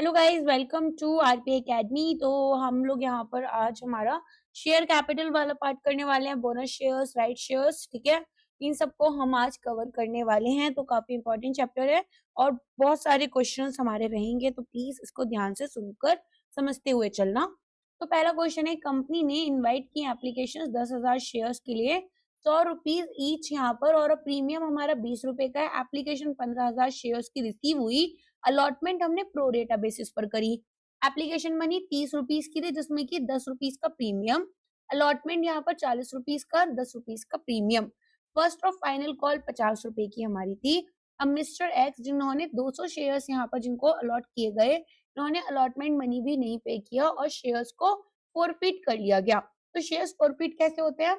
Hello guys, welcome to RP academy. तो हम लोग यहाँ पर आज हमारा शेयर कैपिटल वाला पार्ट करने वाले हैं। बोनस शेयर्स, राइट शेयर्स, ठीक है। इन सबको हम आज कवर करने वाले हैं। तो काफी इंपॉर्टेंट चैप्टर है और बहुत सारे क्वेश्चंस हमारे रहेंगे, तो प्लीज इसको ध्यान से सुनकर समझते हुए चलना। तो पहला क्वेश्चन है, कंपनी ने इन्वाइट की एप्लीकेशन 10,000 शेयर्स के लिए 100 रुपीज ईच यहाँ पर, और प्रीमियम हमारा 20 रुपए का है। एप्लीकेशन 15,000 शेयर्स की रिसीव हुई। अलॉटमेंट हमने प्रोरेटा बेसिस पर करी। एप्लीकेशन मनी 30 रुपीज की थी, जिसमें कि 10 रुपीज का प्रीमियम। अलॉटमेंट यहाँ पर 40 रुपीज का, 10 रुपीज का प्रीमियम। फर्स्ट और फाइनल कॉल 50 रुपए की हमारी थी। अब मिस्टर एक्स जिन्होंने 200 शेयर्स यहाँ पर जिनको अलॉट किए गए, इन्होंने अलॉटमेंट मनी भी नहीं पे किया और शेयर्स को फोरफिट कर लिया गया। तो शेयर्स फोरफिट कैसे होते हैं?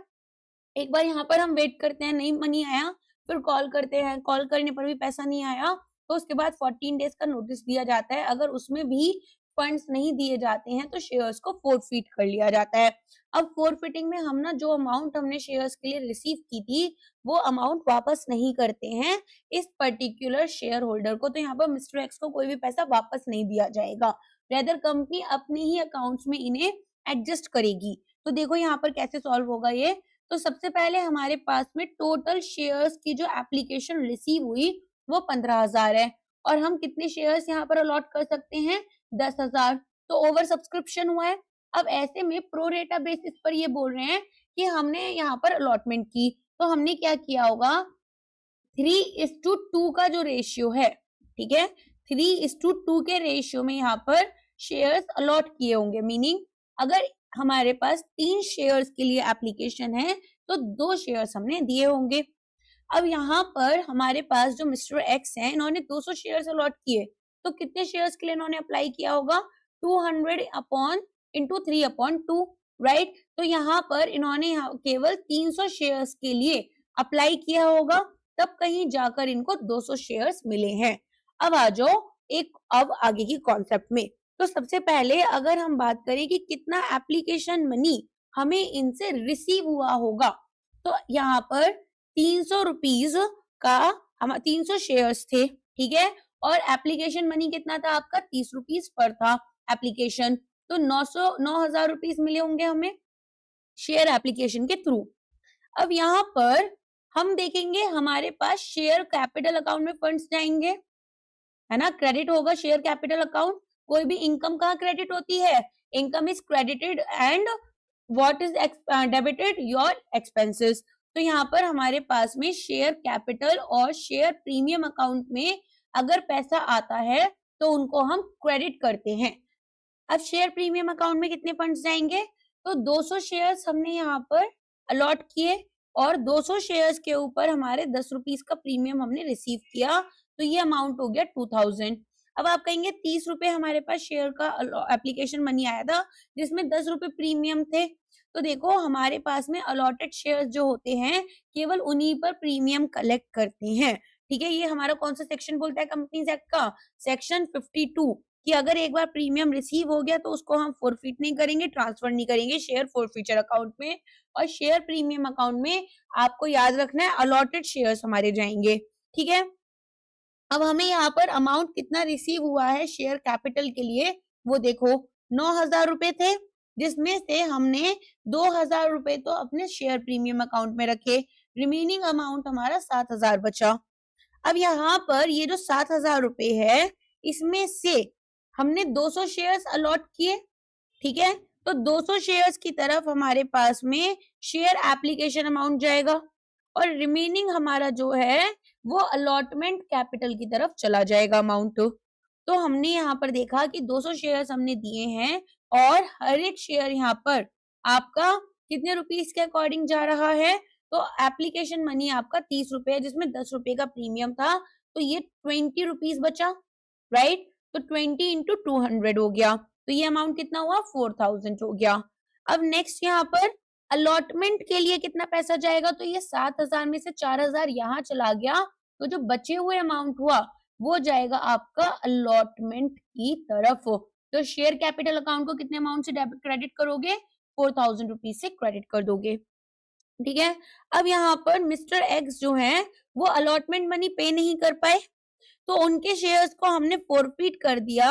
एक बार यहाँ पर हम वेट करते हैं, नहीं मनी आया, फिर कॉल करते हैं, कॉल करने पर भी पैसा नहीं आया, तो उसके बाद 14 डेज का नोटिस दिया जाता है। अगर उसमें भी फंड्स नहीं दिए जाते हैं तो शेयर्स को फोरफिट कर लिया जाता है। अब फोरफिटिंग में हम ना जो अमाउंट हमने शेयर्स के लिए रिसीव की थी वो अमाउंट वापस नहीं करते हैं इस पर्टिकुलर शेयर होल्डर को। तो यहाँ पर मिस्टर एक्स को कोई भी पैसा वापस नहीं दिया जाएगा, रेदर कंपनी अपने ही अकाउंट्स में इन्हें एडजस्ट करेगी। तो देखो यहाँ पर कैसे सॉल्व होगा ये। तो सबसे पहले हमारे पास में टोटल शेयर्स की जो एप्लीकेशन रिसीव हुई वो 15,000 है, और हम कितने शेयर्स यहाँ पर अलॉट कर सकते हैं? 10,000। तो ओवर सब्सक्रिप्शन हुआ है। अब ऐसे में प्रोरेटा बेसिस पर ये बोल रहे हैं कि हमने यहाँ पर अलॉटमेंट की, तो हमने क्या किया होगा? 3:2 का जो रेशियो है, ठीक है, 3:2 के रेशियो में यहाँ पर शेयर्स अलॉट किए होंगे। मीनिंग अगर हमारे पास 3 शेयर्स के लिए एप्लीकेशन है तो 2 शेयर्स हमने दिए होंगे। अब यहाँ पर हमारे पास जो मिस्टर एक्स है, इन्होंने 200 शेयर्स अलॉट किए, तो कितने शेयर्स के लिए इन्होंने अप्लाई किया होगा? 200 अपॉन इंटू 3/2, राइट। तो यहाँ पर इन्होंने यहाँ केवल 300 शेयर्स के लिए अप्लाई किया होगा, तब कहीं जाकर इनको 200 शेयर्स मिले हैं। अब आ जाओ अब आगे की कॉन्सेप्ट में। तो सबसे पहले अगर हम बात करें कि कितना एप्लीकेशन मनी हमें इनसे रिसीव हुआ होगा, तो यहाँ पर 300 रुपीज का हम 300 शेयर्स थे, ठीक है, और एप्लीकेशन मनी कितना था आपका? 30 रुपीज पर था एप्लीकेशन। तो 9,000 रुपीज मिले होंगे हमें शेयर एप्लीकेशन के थ्रू। अब यहाँ पर हम देखेंगे हमारे पास शेयर कैपिटल अकाउंट में फंड्स जाएंगे, है ना, क्रेडिट होगा शेयर कैपिटल अकाउंट। कोई भी इनकम कहाँ क्रेडिट होती है? Income is credited and what is debited? Your expenses. तो यहाँ पर हमारे पास में शेयर कैपिटल और शेयर प्रीमियम अकाउंट में अगर पैसा आता है तो उनको हम क्रेडिट करते हैं। अब शेयर प्रीमियम अकाउंट में कितने फंड्स जाएंगे? तो 200 शेयर्स हमने यहाँ पर अलॉट किए और 200 शेयर्स के ऊपर हमारे 10 रुपीज का प्रीमियम हमने रिसीव किया, तो ये अमाउंट हो गया 2000। अब आप कहेंगे 30 रुपए हमारे पास शेयर का एप्लीकेशन मनी आया था, जिसमें 10 रुपए प्रीमियम थे। तो देखो हमारे पास में अलॉटेड शेयर्स जो होते हैं केवल उन्हीं पर प्रीमियम कलेक्ट करते हैं, ठीक है। ये हमारा कौन सा सेक्शन बोलता है कंपनीज एक्ट का? सेक्शन 52, कि अगर एक बार प्रीमियम रिसीव हो गया तो उसको हम फोरफिट नहीं करेंगे, ट्रांसफर नहीं करेंगे शेयर फोरफिचर अकाउंट में। और शेयर प्रीमियम अकाउंट में आपको याद रखना है अलॉटेड शेयर्स हमारे जाएंगे, ठीक है। अब हमें यहाँ पर अमाउंट कितना रिसीव हुआ है शेयर कैपिटल के लिए, वो देखो 9,000 रुपए थे, जिसमें से हमने 2,000 रुपए तो अपने शेयर प्रीमियम अकाउंट में रखे, रिमेनिंग अमाउंट हमारा 7,000 बचा। अब यहाँ पर ये जो 7,000 रुपए है, इसमें से हमने 200 शेयर्स अलॉट किए, ठीक है, तो 200 शेयर्स की तरफ हमारे पास में शेयर एप्लीकेशन अमाउंट जाएगा, और रिमेनिंग हमारा जो है वो अलॉटमेंट कैपिटल की तरफ चला जाएगा अमाउंट। तो हमने यहाँ पर देखा कि 200 शेयर्स हमने दिए हैं और हर एक शेयर यहाँ पर आपका कितने रुपीस के अकॉर्डिंग जा रहा है? तो एप्लीकेशन मनी आपका 30 रुपए है, जिसमें 10 रुपए का प्रीमियम था, तो ये 20 रुपीस बचा, राइट। तो 20 इंटू 200 हो गया, तो ये अमाउंट कितना हुआ? 4,000 हो गया। अब नेक्स्ट यहाँ पर अलॉटमेंट के लिए कितना पैसा जाएगा? तो ये 7,000 में से 4,000 यहाँ चला गया, तो जो बचे हुए अमाउंट हुआ वो जाएगा आपका अलॉटमेंट की तरफ। तो शेयर कैपिटल अकाउंट को कितने अमाउंट से क्रेडिट करोगे? 4,000 रुपीज से क्रेडिट कर दोगे, ठीक है। अब यहाँ पर मिस्टर एक्स जो है वो अलॉटमेंट मनी पे नहीं कर पाए, तो उनके शेयर्स को हमने फोरफिट कर दिया,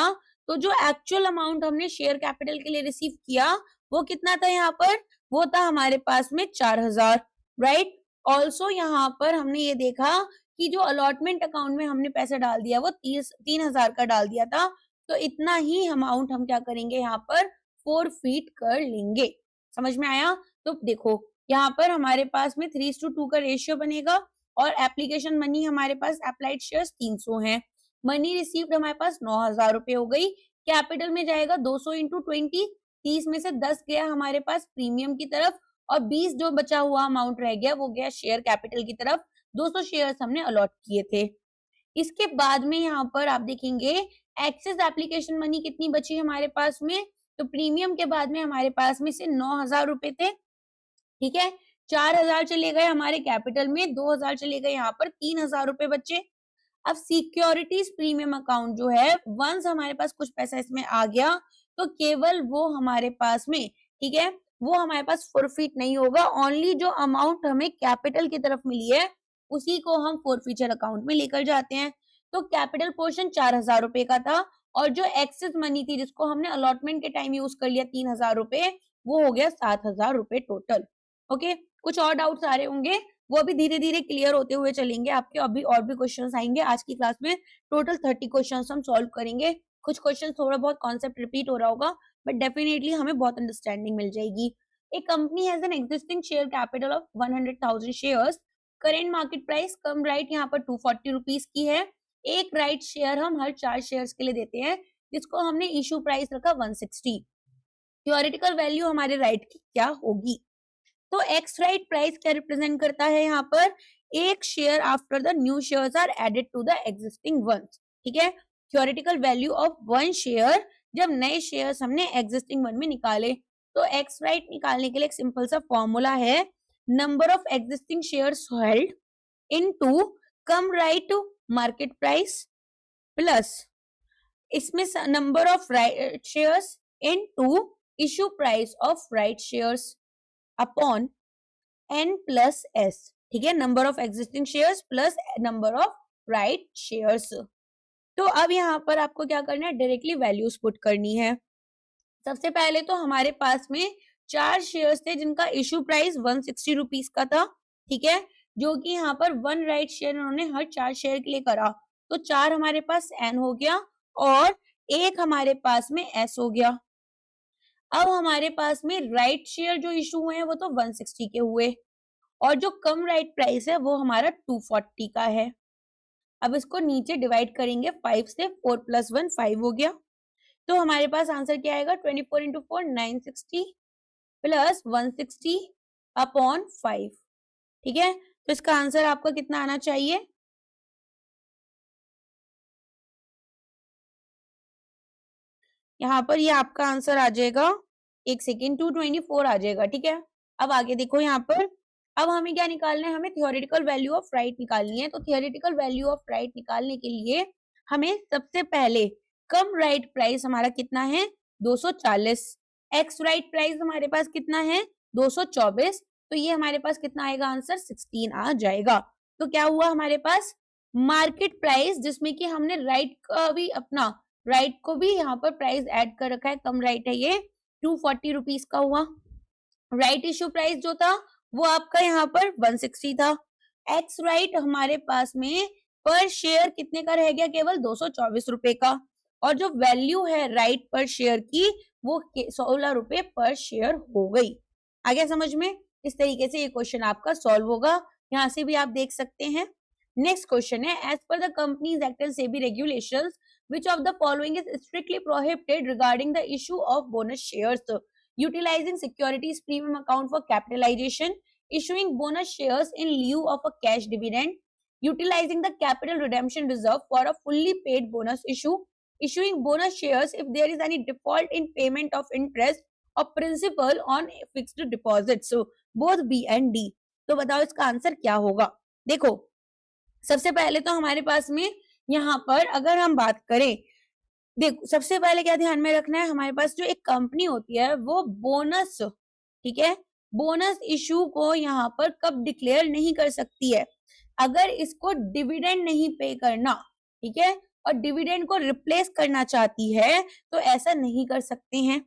तो जो एक्चुअल अमाउंट हमने शेयर कैपिटल के लिए रिसीव किया वो कितना था यहाँ पर, वो था हमारे पास में 4000, राइट। ऑल्सो यहाँ पर हमने ये देखा कि जो अलॉटमेंट अकाउंट में हमने पैसा डाल दिया वो 3000 का डाल दिया था, तो इतना ही अमाउंट हम क्या करेंगे यहाँ पर फोरफीट कर लेंगे। समझ में आया? तो देखो यहाँ पर हमारे पास में 3:2 का रेशियो बनेगा और एप्लीकेशन मनी हमारे पास अप्लाइड शेयर्स 300 है, मनी रिसीव्ड हमारे पास 9000 रुपए हो गई, कैपिटल में जाएगा 200 इंटू 20, 30 में से 10 गया हमारे पास प्रीमियम की तरफ और 20 जो बचा हुआ अमाउंट रह गया वो गया शेयर कैपिटल की तरफ, 200 शेयर्स हमने अलॉट किए थे। इसके बाद में यहाँ पर आप देखेंगे एक्सेस एप्लीकेशन मनी कितनी बची हमारे पास में, तो प्रीमियम के बाद में हमारे पास में से 9000 रुपए थे, ठीक है। 4000 चले गए हमारे कैपिटल में, 2000 चले गए यहाँ पर, 3000 रुपए बचे। अब सिक्योरिटीज प्रीमियम अकाउंट जो है, वंस हमारे पास कुछ पैसा इसमें आ गया तो केवल वो हमारे पास में, ठीक है, वो हमारे पास फॉरफिट नहीं होगा, ओनली जो अमाउंट हमें कैपिटल की तरफ मिली है उसी को हम फॉरफीचर अकाउंट में लेकर जाते हैं। तो कैपिटल पोर्शन 4000 रुपए का था और जो एक्सेस मनी थी जिसको हमने अलॉटमेंट के टाइम यूज कर लिया 3000 रुपए, वो हो गया 7000 रुपए टोटल। ओके, कुछ और डाउट्स आ रहे होंगे, वो अभी धीरे धीरे क्लियर होते हुए चलेंगे आपके, अभी और भी क्वेश्चंस आएंगे। आज की क्लास में टोटल 30 क्वेश्चंस हम सॉल्व करेंगे। कुछ क्वेश्चन थोड़ा बहुत कॉन्सेप्ट रिपीट हो रहा होगा बट डेफिनेटली हमें बहुत अंडरस्टैंडिंग मिल जाएगी। A company has an existing share capital of 100,000 shares, current market price cum right यहाँ पर 240 रुपीज की है, एक राइट शेयर हम हर 4 शेयर्स के लिए देते हैं जिसको हमने इशू प्राइस रखा 160। थ्योरेटिकल वैल्यू हमारे राइट की क्या होगी, तो एक्स राइट प्राइस क्या रिप्रेजेंट करता है यहाँ पर, एक share after the new shares are added to the existing ones, ठीक है। Theoretical value of one share जब नए शेयर्स हमने एग्जिस्टिंग वन में निकाले, तो एक्स राइट निकालने के लिए एक सिंपल सा फॉर्मूला है, number of existing shares held into cum right market price plus इसमें number of right shares into issue price of right shares upon n plus s, ठीक है, number of existing shares plus number of right shares. तो अब यहाँ पर आपको क्या करना है, डायरेक्टली वैल्यूज पुट करनी है। सबसे पहले तो हमारे पास में 4 शेयर्स थे जिनका इशू प्राइस 160 रुपीज का था, ठीक है, जो कि यहाँ पर 1 राइट शेयर उन्होंने हर 4 शेयर के लिए करा, तो 4 हमारे पास n हो गया और 1 हमारे पास में s हो गया। अब हमारे पास में राइट शेयर जो इशू हुए हैं वो तो 160 के हुए और जो कम राइट प्राइस है वो हमारा 240 का है। अब इसको नीचे डिवाइड करेंगे 5 से, 4 + 1 5 हो गया, तो हमारे पास आंसर क्या आएगा, 24 × 4 960 प्लस 160 अपॉन 5, ठीक है। तो इसका आंसर आपका कितना आना चाहिए, यहाँ पर ये आपका आंसर आ जाएगा, एक सेकेंड, 224 आ जाएगा, ठीक है। अब आगे देखो यहाँ पर, अब हमें क्या निकालना है, हमें थ्योरेटिकल वैल्यू ऑफ राइट निकालनी है। तो थ्योरेटिकल वैल्यू ऑफ राइट निकालने के लिए हमें सबसे पहले कम राइट प्राइस हमारा कितना है 240, एक्स राइट प्राइस हमारे पास कितना है 224, तो ये हमारे पास कितना आएगा आंसर 16 आ जाएगा। तो क्या हुआ हमारे पास मार्केट प्राइस, जिसमें कि हमने राइट का भी अपना राइट को भी यहाँ पर प्राइस ऐड कर रखा है, कम राइट है ये 240 रुपीज का हुआ। राइट इशू प्राइस जो था वो आपका यहाँ पर 160 था। एक्स राइट हमारे पास में पर शेयर कितने का रह गया, केवल 224 रुपए का, और जो वैल्यू है राइट पर शेयर की वो 16 रुपए पर शेयर हो गई। आ गया समझ में? इस तरीके से ये क्वेश्चन आपका सॉल्व होगा, यहाँ से भी आप देख सकते हैं। नेक्स्ट क्वेश्चन है, as per the companies act and SEBI regulations which of the following is strictly prohibited regarding the issue of bonus shares, utilizing securities premium account for capitalization, issuing bonus shares in lieu of a cash dividend, utilizing the capital redemption reserve for a fully paid bonus issue, issuing bonus shares if there is any default in payment of interest or principal on fixed deposits, so both B and D। तो बताओ इसका answer क्या होगा। देखो सबसे पहले तो हमारे पास में यहाँ पर अगर हम बात करें, देखो सबसे पहले क्या ध्यान में रखना है, हमारे पास जो एक कंपनी होती है वो बोनस, ठीक है, बोनस इशू को यहाँ पर कब डिक्लेयर नहीं कर सकती है, अगर इसको डिविडेंड नहीं पे करना, ठीक है, और डिविडेंड को रिप्लेस करना चाहती है तो ऐसा नहीं कर सकते हैं,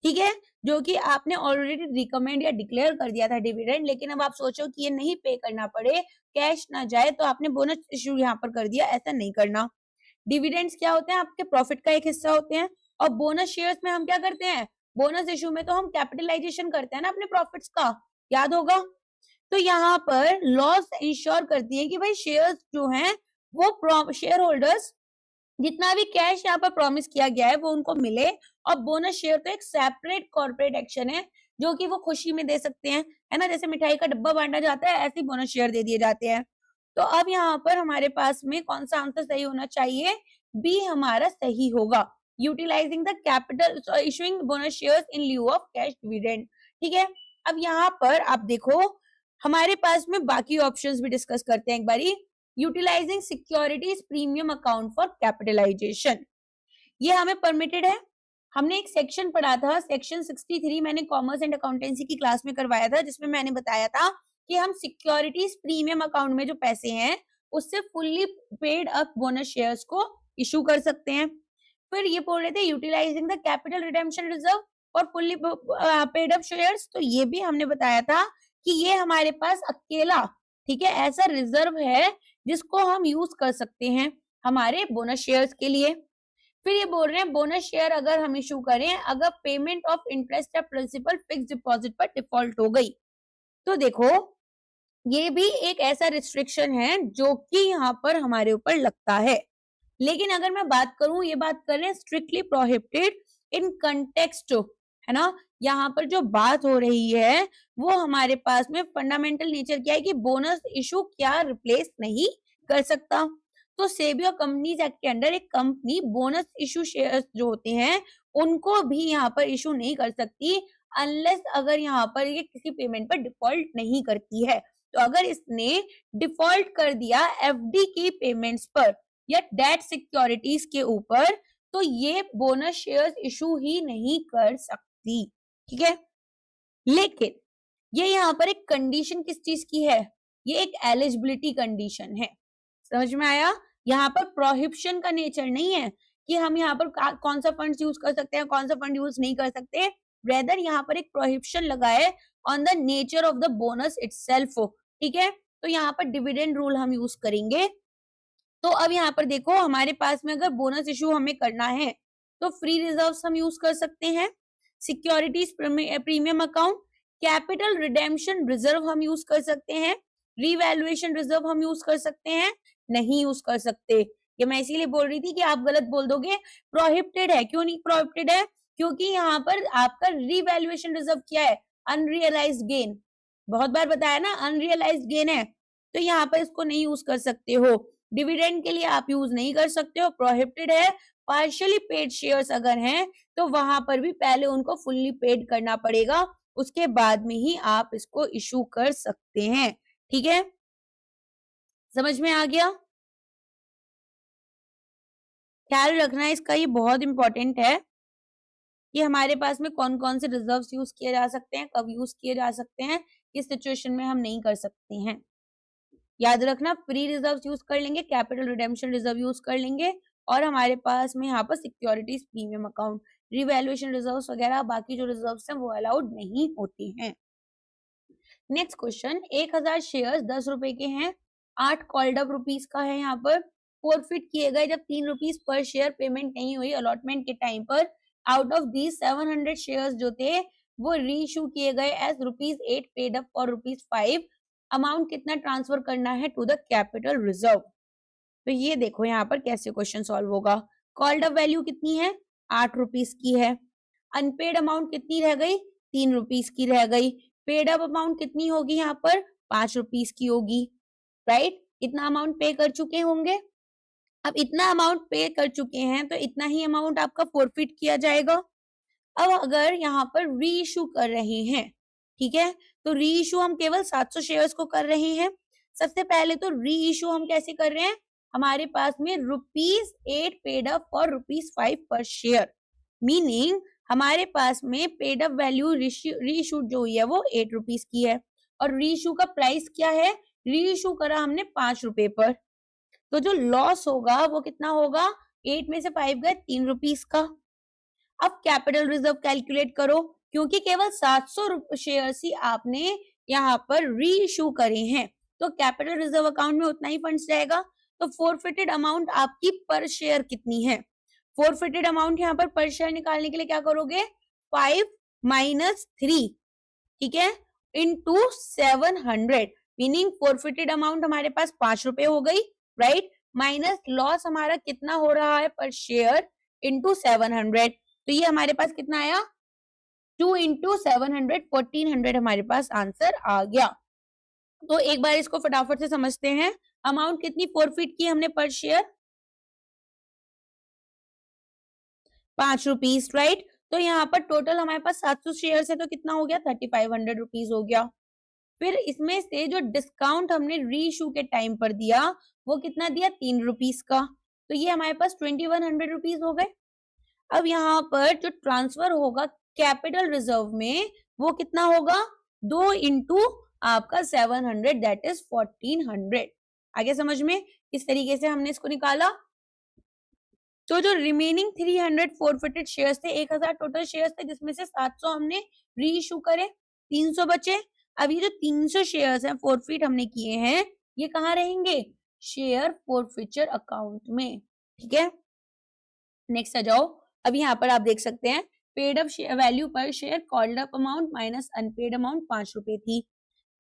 ठीक है, जो कि आपने ऑलरेडी रिकमेंड या डिक्लेयर कर दिया था डिविडेंड, लेकिन अब आप सोचो कि ये नहीं पे करना पड़े, कैश ना जाए, तो आपने बोनस इशू यहाँ पर कर दिया, ऐसा नहीं करना। डिविडेंड्स क्या होते हैं, आपके प्रॉफिट का एक हिस्सा होते हैं, और बोनस शेयर्स में हम क्या करते हैं, बोनस इशू में तो हम कैपिटलाइजेशन करते हैं ना अपने प्रॉफिट्स का, याद होगा। तो यहाँ पर लॉस इंश्योर करती है कि भाई शेयर्स जो हैं वो शेयर होल्डर्स जितना भी कैश यहाँ पर प्रॉमिस किया गया है वो उनको मिले, और बोनस शेयर तो एक सेपरेट कॉर्पोरेट एक्शन है जो कि वो खुशी में दे सकते हैं, है ना, जैसे मिठाई का डब्बा बांटा जाता है ऐसे बोनस शेयर दे दिए जाते हैं। तो अब यहाँ पर हमारे पास में कौन सा आंसर सही होना चाहिए, बी हमारा सही होगा, utilising the capital issuing bonus shares in लिeu ऑफ कैश डिविडेंड, ठीक है। अब यहाँ पर आप देखो हमारे पास में बाकी ऑप्शंस भी डिस्कस करते हैं एक बारी। Utilising securities premium account for capitalisation, ये हमें परमिटेड है। हमने एक सेक्शन पढ़ा था, सेक्शन 63 मैंने कॉमर्स एंड अकाउंटेंसी की क्लास में करवाया था, जिसमें मैंने बताया था कि हम सिक्योरिटीज प्रीमियम अकाउंट में जो पैसे हैं उससे fully paid up bonus shares को इशू कर सकते हैं। फिर ये बोल रहे थे utilising the capital redemption reserve और फुल्ली पेड अप शेयर्स, तो ये भी हमने बताया था कि ये हमारे पास अकेला, ठीक है, ऐसा रिजर्व है जिसको हम यूज कर सकते हैं हमारे बोनस शेयर्स के लिए। फिर ये बोल रहे हैं बोनस शेयर अगर हम इशू करें अगर पेमेंट ऑफ इंटरेस्ट या प्रिंसिपल फिक्स डिपॉजिट पर डिफॉल्ट हो गई, तो देखो ये भी एक ऐसा रिस्ट्रिक्शन है जो कि यहाँ पर हमारे ऊपर लगता है। लेकिन अगर मैं बात करूं, ये बात कर रहे हैं स्ट्रिक्टली प्रोहिबिटेड इन कंटेक्स्ट, है ना, यहाँ पर जो बात हो रही है वो हमारे पास में फंडामेंटल नेचर क्या है कि बोनस इशू क्या रिप्लेस नहीं कर सकता। तो सेबी और कंपनीज एक्ट के अंडर एक कंपनी बोनस इशू शेयर्स जो होते हैं उनको भी यहाँ पर इशू नहीं कर सकती अनलेस अगर यहाँ पर ये किसी पेमेंट पर डिफॉल्ट नहीं करती है। तो अगर इसने डिफॉल्ट कर दिया एफडी की पेमेंट्स पर या डेट सिक्योरिटीज के ऊपर, तो ये बोनस शेयर्स इशू ही नहीं कर सकती, ठीक है। लेकिन ये यहाँ पर एक कंडीशन किस चीज की है, ये एक एलिजिबिलिटी कंडीशन है, समझ में आया। यहाँ पर प्रोहिबिशन का नेचर नहीं है कि हम यहाँ पर कौन सा फंड यूज कर सकते हैं कौन सा फंड यूज नहीं कर सकते, रेदर यहाँ पर एक प्रोहिबिशन लगा है on the nature of the bonus itself, ठीक है। तो यहाँ पर डिविडेंड रूल हम यूज करेंगे। तो अब यहाँ पर देखो हमारे पास में अगर बोनस इशू हमें करना है तो फ्री रिजर्व्स हम यूज कर सकते हैं, securities premium account, capital redemption reserve हम यूज कर सकते हैं, रीवैल्यूएशन रिजर्व हम यूज कर सकते हैं, नहीं यूज कर सकते। ये मैं इसीलिए बोल रही थी कि आप गलत बोल दोगे, प्रोहिबिटेड है। क्यों नहीं प्रोहिबिटेड है, क्योंकि यहाँ पर आपका रीवैल्यूएशन रिजर्व क्या है, अनरियलाइज्ड गेन, बहुत बार बताया ना अनरियलाइज्ड गेन है, तो यहाँ पर इसको नहीं यूज कर सकते हो। डिविडेंड के लिए आप यूज नहीं कर सकते हो, प्रोहिबिटेड है। पार्शियली पेड शेयर्स अगर हैं तो वहां पर भी पहले उनको फुल्ली पेड करना पड़ेगा, उसके बाद में ही आप इसको इशू कर सकते हैं, ठीक है, समझ में आ गया। ख्याल रखना इसका, ये बहुत इंपॉर्टेंट है कि हमारे पास में कौन कौन से रिजर्व्स यूज किए जा सकते हैं, कब यूज किए जा सकते हैं, किस सिचुएशन में हम नहीं कर सकते हैं। याद रखना फ्री रिजर्व्स यूज कर लेंगे, कैपिटल रिडेम्पशन रिजर्व यूज कर लेंगे, और हमारे पास में यहाँ पर securities premium account, revaluation reserves वगैरह बाकी जो रिजर्व्स हैं वो अलाउड नहीं होते हैं। नेक्स्ट क्वेश्चन, 1000 शेयर्स 10 रुपए के हैं, 8 कॉल्ड अप रुपीज का है, यहाँ पर फोरफिट किए गए जब 3 रुपीज पर शेयर पेमेंट नहीं हुई अलॉटमेंट के टाइम पर। आउट ऑफ दीज 700 शेयर्स जो थे वो रीइश्यू किए गए as ₹8 paid up for ₹5। Amount कितना ट्रांसफर करना है टू द कैपिटल रिजर्व। तो ये देखो यहाँ पर कैसे क्वेश्चन सॉल्व होगा। कॉल्ड अप वैल्यू कितनी है, 8 रुपीज की है। अनपेड अमाउंट कितनी रह गई, 3 रुपीज की रह गई। पेड अप अमाउंट कितनी होगी यहाँ पर, 5 रुपीज की होगी, राइट। इतना अमाउंट पे कर चुके होंगे। अब इतना अमाउंट पे कर चुके हैं तो इतना ही अमाउंट आपका फोरफिट किया जाएगा। अब अगर यहाँ पर री इशू कर रहे हैं, ठीक है, तो री इशू हम केवल 700 शेयर्स को कर रहे हैं। सबसे पहले तो री इशू हम कैसे कर रहे हैं, हमारे पास में ₹8 पेड अप फॉर ₹5 पर शेयर, मीनिंग हमारे पास में पेड अप वैल्यू री इशू जो हुई है वो 8 रुपीज की है, और री इशू का प्राइस क्या है, री इशू करा हमने 5 रुपए पर। तो जो लॉस होगा वो कितना होगा, 8 में से 5 गए 3 रुपीस का। अब कैपिटल रिजर्व कैलकुलेट करो, क्योंकि केवल 700 शेयर्स ही आपने यहाँ पर री इशू करे हैं, तो कैपिटल रिजर्व अकाउंट में उतना ही फंड्स जाएगा। तो फोरफिटेड अमाउंट आपकी पर शेयर कितनी है, फोरफिटेड अमाउंट यहाँ पर पर शेयर निकालने के लिए क्या करोगे, 5 माइनस 3, ठीक है, इंटू 700, मीनिंग फोरफिटेड अमाउंट हमारे पास 5 रुपए हो गई, राइट, माइनस लॉस हमारा कितना हो रहा है पर शेयर इंटू 700, तो ये हमारे पास कितना आया, 2 इंटू 700, 1400 हमारे पास आंसर आ गया। तो एक बार इसको फटाफट से समझते हैं, अमाउंट कितनी फोरफिट की हमने पर शेयर, 5 रुपीस, राइट। तो यहाँ पर टोटल हमारे पास 700 शेयर है, तो कितना हो गया, 3500 रुपीज हो गया। फिर इसमें से जो डिस्काउंट हमने री इशू के टाइम पर दिया वो कितना दिया, 3 रुपीस का, तो ये हमारे पास 2100 रुपीज हो गए। अब यहाँ पर जो ट्रांसफर होगा कैपिटल रिजर्व में वो कितना होगा, 2 इंटू आपका 700, दैट इज 1400। आगे समझ में किस तरीके से हमने इसको निकाला। तो जो रिमेनिंग 300 फोरफिटेड शेयर्स थे, 1000 टोटल शेयर्स थे, जिसमें से 700 हमने री इशू करे, 300 बचे। अब ये जो 300 शेयर्स हैं फोरफिट हमने किए हैं, ये कहाँ रहेंगे, शेयर फोरफिचर अकाउंट में, ठीक है। नेक्स्ट आ जाओ, अब यहाँ पर आप देख सकते हैं paid up value per share called up amount minus unpaid amount 5 रुपए थी।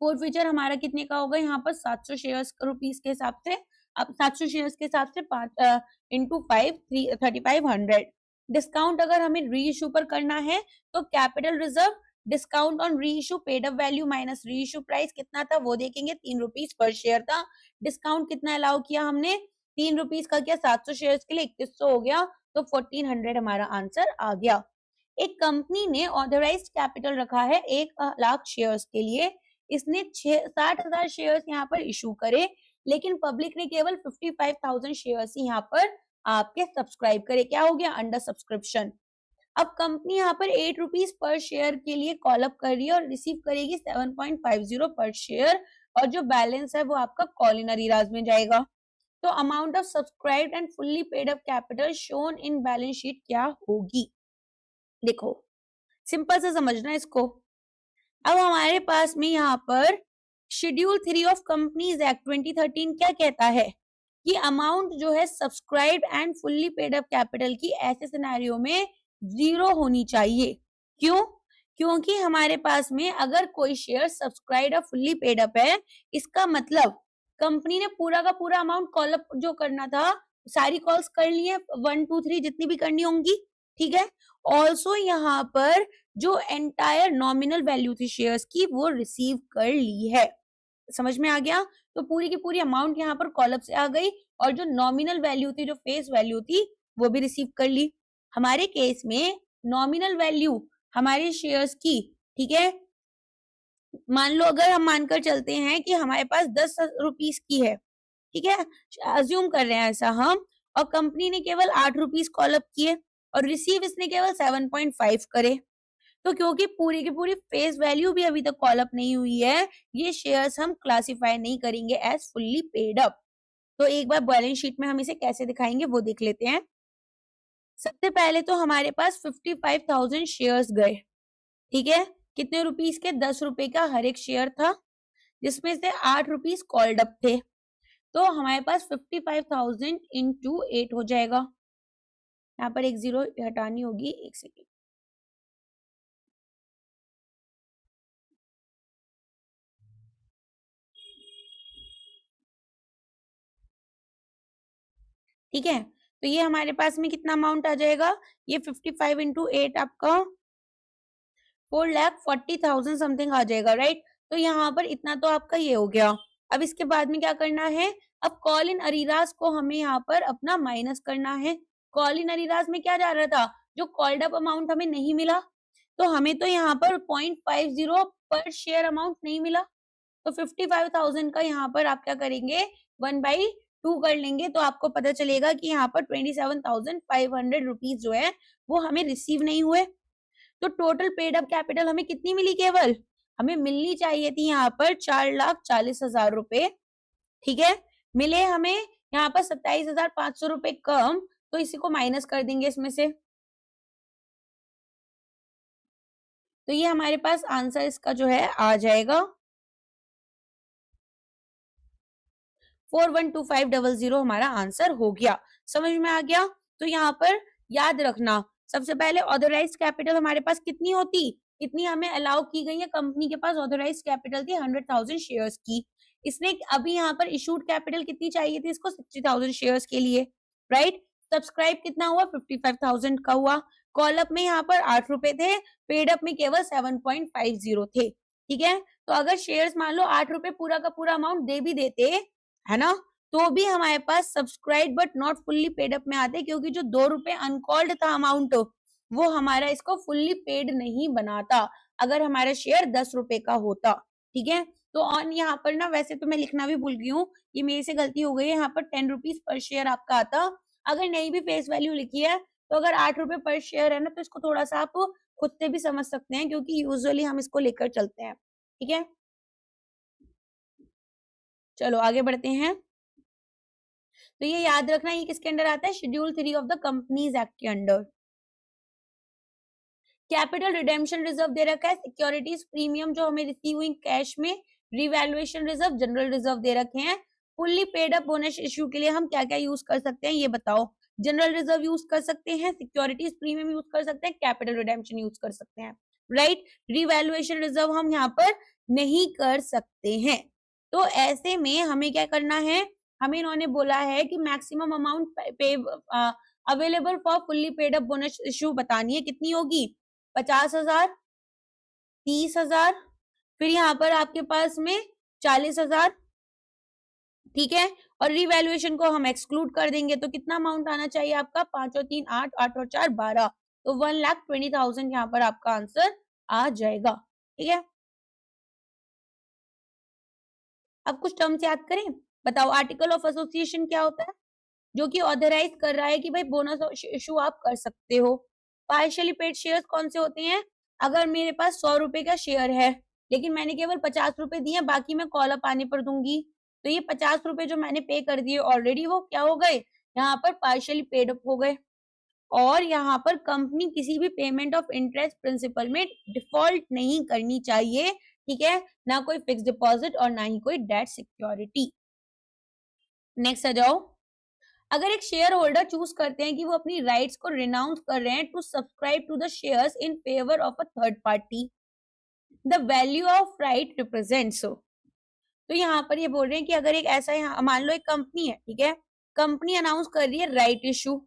फोरफिचर हमारा कितने का होगा, यहाँ पर 700 शेयर्स रुपीस के हिसाब से, अब 700 शेयर्स के हिसाब से 5 इंटू 5 3500। डिस्काउंट अगर हमें री इशू पर करना है तो कैपिटल रिजर्व डिस्काउंट ऑन री issue paid up value minus री इशू प्राइस कितना था वो देखेंगे, 3 रुपीस पर शेयर था। डिस्काउंट कितना अलाउ किया हमने, 3 रुपीस का किया, 700 शेयर्स के लिए 2100 हो गया, तो 1400 हमारा आंसर आ गया। एक कंपनी ने ऑथराइज्ड कैपिटल रखा है 1 लाख शेयर्स के लिए, इसने 60,000 शेयर्स यहाँ पर इशू करे, लेकिन पब्लिक ने केवल 55,000 शेयर्स ही यहाँ पर आपके सब्सक्राइब करे, क्या हो गया, अंडर सब्सक्रिप्शन। अब कंपनी यहाँ पर 8 रुपीस पर शेयर के लिए कॉल अप कर रही है और रिसीव करेगी 7.50 पर शेयर, और जो बैलेंस है वो आपका कॉल इन अरीराज में जाएगा। तो amount of subscribed and fully paid up capital shown in balance sheet क्या होगी, देखो सिंपल से समझना इसको। अब हमारे पास में यहाँ पर शेड्यूल 3 ऑफ कंपनीज एक्ट 2013 क्या कहता है कि अमाउंट जो है subscribed and fully paid up capital की ऐसे सिनेरियो में 0 होनी चाहिए। क्यों, क्योंकि हमारे पास में अगर कोई शेयर सब्सक्राइब्ड और फुल्ली पेड अप है, इसका मतलब कंपनी ने पूरा का पूरा अमाउंट कॉल अप जो करना था, सारी कॉल्स कर ली है, 1 2 3 जितनी भी करनी होंगी, ठीक है। ऑल्सो यहाँ पर जो एंटायर नॉमिनल वैल्यू थी शेयर्स की वो रिसीव कर ली है, समझ में आ गया। तो पूरी की पूरी अमाउंट यहाँ पर कॉल अप से आ गई, और जो नॉमिनल वैल्यू थी, जो फेस वैल्यू थी, वो भी रिसीव कर ली। हमारे केस में नॉमिनल वैल्यू हमारे शेयर्स की, ठीक है, मान लो अगर हम मानकर चलते हैं कि हमारे पास 10 रुपीस की है, ठीक है, अज्यूम कर रहे हैं ऐसा हम, और कंपनी ने केवल 8 रुपीस कॉल अप किए और रिसीव इसने केवल 7.5 करे, तो क्योंकि पूरी की पूरी फेस वैल्यू भी अभी तक कॉल अप नहीं हुई है, ये शेयर्स हम क्लासिफाई नहीं करेंगे एज फुल्ली पेड अप। तो एक बार बैलेंस शीट में हम इसे कैसे दिखाएंगे वो देख लेते हैं। सबसे पहले तो हमारे पास 55,000 शेयर्स गए, ठीक है, कितने रुपीस के, 10 रुपए का हर एक शेयर था, जिसमें से 8 रुपीस कॉल्ड अप थे, तो हमारे पास 55,000 इंटू 8 हो जाएगा। यहाँ पर एक 0 हटानी होगी, एक सेकेंड, ठीक है। तो ये हमारे पास में कितना अमाउंट आ जाएगा, ये 55 इंटू 8 आपका 4,40,000 समथिंग आ जाएगा, राइट। तो यहाँ पर इतना तो आपका ये हो गया। अब इसके बाद में क्या करना है, अब कॉल इन अरीराज को हमें यहाँ पर अपना माइनस करना है। कॉल इन अरीराज में क्या जा रहा था, जो कॉल्ड अप अमाउंट हमें नहीं मिला, तो हमें तो यहाँ पर 0.50 पर शेयर अमाउंट नहीं मिला, तो 55,000 का यहाँ पर आप क्या करेंगे, 1/2 कर लेंगे, तो आपको पता चलेगा कि यहाँ पर 27,500 रुपीज जो है वो हमें रिसीव नहीं हुए। तो टोटल पेड अप कैपिटल हमें कितनी मिली, केवल हमें मिलनी चाहिए थी यहाँ पर 4,40,000 रुपए, ठीक है, मिले हमें यहाँ पर 27,500 रुपए कम, तो इसी को माइनस कर देंगे इसमें से। तो ये हमारे पास आंसर इसका जो है आ जाएगा 412500 हमारा आंसर हो गया। समझ में आ गया? तो यहाँ पर याद रखना, सबसे पहले ऑथराइज्ड कैपिटल हमारे पास कितनी होती, कितनी हमें अलाउ की गई है, कंपनी के पास ऑथराइज्ड कैपिटल थी 100,000 शेयर्स की। इसने अभी यहाँ पर इशूड कैपिटल कितनी चाहिए थी इसको, 60,000 शेयर्स के लिए, राइट। सब्सक्राइब कितना हुआ, 55,000 का हुआ। कॉल अप में यहाँ पर 8 रुपए थे, पेड अप में केवल 7.50 थे, ठीक है। तो अगर शेयर्स मान लो 8 रुपए पूरा का पूरा अमाउंट दे भी देते, है ना, तो भी हमारे पास subscribe but not fully paid up में आते, क्योंकि जो 2 रुपए अनकॉल्ड था अमाउंट, वो हमारा इसको फुल्ली पेड नहीं बनाता अगर हमारा शेयर 10 रुपए का होता, ठीक है। तो ऑन यहाँ पर ना, वैसे तो मैं लिखना भी भूल गई हूँ, ये मेरे से गलती हो गई है, यहाँ पर 10 रुपीज पर शेयर आपका आता। अगर नहीं भी फेस वैल्यू लिखी है, तो अगर 8 रुपए पर शेयर है ना, तो इसको थोड़ा सा आप खुद से भी समझ सकते हैं, क्योंकि यूजुअली हम इसको लेकर चलते हैं, ठीक है। चलो आगे बढ़ते हैं। तो ये याद रखना, ये किसके अंडर आता है, schedule 3 of the companies act के अंडर। कैपिटल रिडेम्पशन रिजर्व दे रखा है, सिक्योरिटीज प्रीमियम जो हमें रिसीव हुई कैश में, रिवैल्यूएशन रिजर्व, जनरल रिजर्व दे रखे हैं। Fully paid up bonus issue के लिए हम क्या क्या यूज कर सकते हैं ये बताओ। जनरल रिजर्व यूज कर सकते हैं, सिक्योरिटीज प्रीमियम यूज कर सकते हैं, कैपिटल रिडेम्पशन यूज कर सकते हैं, राइट। रिवैल्यूएशन रिजर्व हम यहाँ पर नहीं कर सकते हैं। तो ऐसे में हमें क्या करना है, हमें इन्होंने बोला है कि मैक्सिमम अमाउंट पे available for fully paid up bonus issue बतानी है, कितनी होगी, 50,000, 30,000, फिर यहाँ पर आपके पास में 40,000, ठीक है। और रिवैल्यूएशन को हम एक्सक्लूड कर देंगे, तो कितना अमाउंट आना चाहिए आपका, 5 और 3 8, 8 और 4 12, तो 1,20,000 यहाँ पर आपका आंसर आ जाएगा, ठीक है। अब कुछ टर्म्स याद करें, बताओ। आर्टिकल ऑफ एसोसिएशन क्या होता है, जो कि ऑथराइज कर रहा है कि भाई बोनस इशू आप कर सकते हो। पार्शियली पेड शेयर्स कौन से होते हैं, अगर मेरे पास 100 रुपए का शेयर है, लेकिन मैंने केवल 50 रुपए दिए, बाकी मैं कॉल अप आने पर दूंगी, तो ये 50 रुपए जो मैंने पे कर दिए ऑलरेडी, वो क्या हो गए, यहाँ पर पार्शियली पेड अप हो गए। और यहाँ पर कंपनी किसी भी पेमेंट ऑफ इंटरेस्ट प्रिंसिपल में डिफॉल्ट नहीं करनी चाहिए, ठीक है, ना कोई फिक्स डिपॉजिट और ना ही कोई डेट सिक्योरिटी। नेक्स्ट आ जाओ। अगर एक शेयर होल्डर चूज करते हैं कि वो अपनी राइट्स को रिनाउंस कर रहे हैं to subscribe to the shares in favour of a third party, the value of right represents, तो यहाँ पर ये बोल रहे हैं कि अगर एक ऐसा, मान लो एक कंपनी है, ठीक है, कंपनी अनाउंस कर रही है राइट इशू।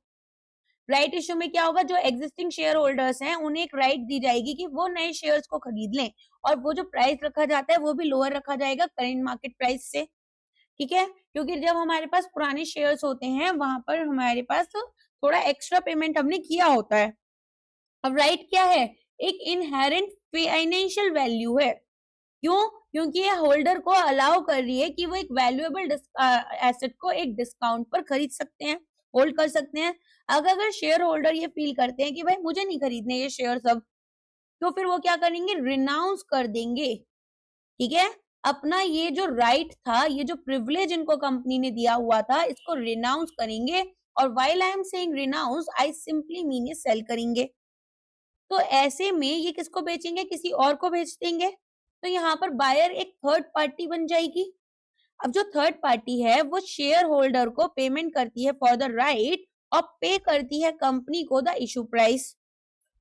राइट इशू में क्या होगा, जो एग्जिस्टिंग शेयर होल्डर्स हैं उन्हें एक राइट दी जाएगी कि वो नए शेयर्स को खरीद लें, और वो जो प्राइस रखा जाता है वो भी लोअर रखा जाएगा करेंट मार्केट प्राइस से, ठीक है। क्योंकि जब हमारे पास पुराने शेयर्स होते हैं, वहां पर हमारे पास थोड़ा एक्स्ट्रा पेमेंट हमने किया होता है। अब राइट क्या है, एक इनहेरेंट फाइनेंशियल वैल्यू है। क्यों, क्योंकि ये होल्डर को अलाउ कर रही है कि वो एक वैल्यूएबल एसेट को एक डिस्काउंट पर खरीद सकते हैं, होल्ड कर सकते हैं। अगर शेयर होल्डर ये फील करते हैं कि भाई मुझे नहीं खरीदने ये शेयर सब, तो फिर वो क्या करेंगे, रिनाउंस कर देंगे, ठीक है। अपना ये जो राइट था, ये जो प्रिविलेज इनको कंपनी ने दिया हुआ था, इसको रिनाउंस करेंगे। और while I am saying renounce, I simply mean ये सेल करेंगे। तो ऐसे में ये किसको बेचेंगे, किसी और को बेच देंगे। तो यहाँ पर बायर एक थर्ड पार्टी बन जाएगी। अब जो थर्ड पार्टी है वो शेयर होल्डर को पेमेंट करती है फॉर द राइट, और पे करती है कंपनी को द इशू प्राइस।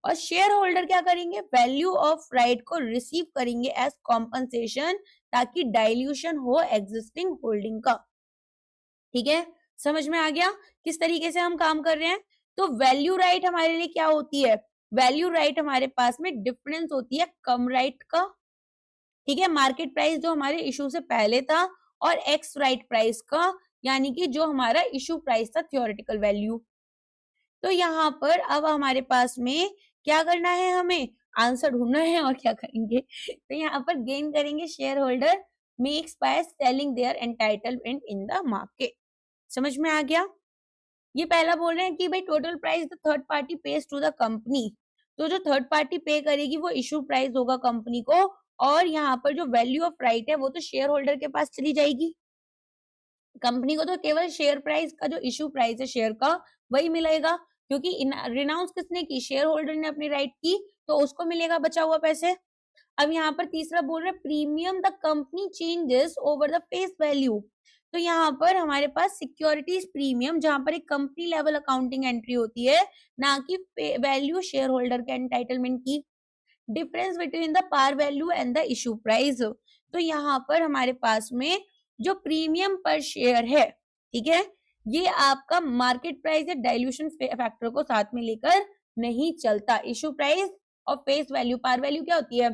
और शेयर होल्डर क्या करेंगे, वैल्यू ऑफ राइट को रिसीव करेंगे एज कॉम्पनसेशन, ताकि डाइल्यूशन हो एग्जिस्टिंग होल्डिंग का, ठीक है। समझ में आ गया किस तरीके से हम काम कर रहे हैं। तो वैल्यू राइट हमारे लिए क्या होती है, वैल्यू राइट हमारे पास में डिफरेंस होती है कम राइट का, ठीक है, मार्केट प्राइस जो हमारे इशू से पहले था, और एक्स राइट प्राइस का, यानी कि जो हमारा इशू प्राइस था, थ्योरेटिकल वैल्यू। तो यहाँ पर अब हमारे पास में क्या करना है, हमें आंसर ढूंढना है, और क्या करेंगे, तो यहाँ पर गेन करेंगे share holder makes by selling their entitlement in the market. समझ में आ गया। ये पहला बोल रहे हैं कि भाई total price the third party pays to the company, तो जो थर्ड पार्टी पे करेगी वो इशू प्राइस होगा कंपनी को, और यहाँ पर जो वैल्यू ऑफ राइट है वो तो शेयर होल्डर के पास चली जाएगी, कंपनी को तो केवल शेयर प्राइस का जो इशू प्राइस है शेयर का वही मिलेगा, क्योंकि रिनाउंस किसने की, शेयर होल्डर ने अपनी राइट की, तो उसको मिलेगा बचा हुआ पैसे। अब यहाँ पर तीसरा बोल रहे premium the company changes over the face value. तो यहाँ पर हमारे पास सिक्योरिटीज प्रीमियम, जहां पर एक कंपनी लेवल अकाउंटिंग एंट्री होती है, ना कि वैल्यू शेयर होल्डर के एंटाइटलमेंट की। Difference between the par value and the issue price. तो यहाँ पर हमारे पास में जो प्रीमियम पर शेयर है, ठीक है, ये आपका मार्केट प्राइस या डाइल्यूशन फैक्टर को साथ में लेकर नहीं चलता। इशू प्राइस और फेस वैल्यू, पार वैल्यू क्या होती है,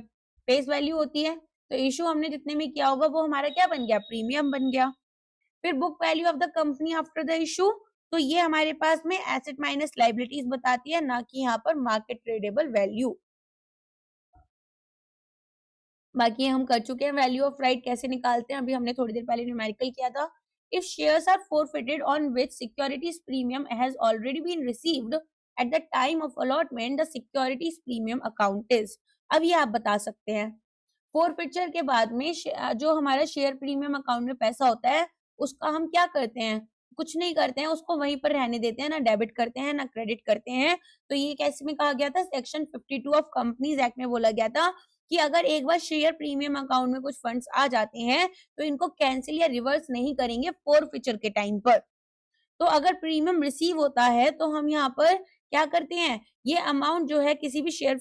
फेस वैल्यू होती है, तो इशू हमने जितने में किया होगा वो हमारा क्या बन गया, प्रीमियम बन गया। फिर book value of the company after the issue, तो ये हमारे पास में एसेट माइनस लाइबिलिटीज बताती है, ना कि यहाँ पर मार्केट ट्रेडेबल वैल्यू। बाकी हम कर चुके हैं। वैल्यू ऑफ राइट कैसे निकालते हैं, अभी हमने थोड़ी देर पहले न्यूमेरिकल किया था। If shares are forfeited on which securities premium has already been received at the time of allotment, the securities premium account is। अब ये आप बता सकते हैं, फोरफिचर के बाद में जो हमारा शेयर प्रीमियम अकाउंट में पैसा होता है उसका हम क्या करते हैं, कुछ नहीं करते हैं, उसको वहीं पर रहने देते हैं, ना डेबिट करते हैं ना क्रेडिट करते हैं। तो ये कैसे में कहा गया था, सेक्शन 52 ऑफ कंपनीज एक्ट में बोला गया था कि अगर एक बार शेयर प्रीमियम अकाउंट में कुछ फंड्स आ जाते हैं तो इनको कैंसिल या रिवर्स नहीं करेंगे फोरफिचर के टाइम पर। तो अगर प्रीमियम रिसीव होता है तो हम यहाँ पर क्या करते हैं, ये अमाउंट जो है किसी भी शेयर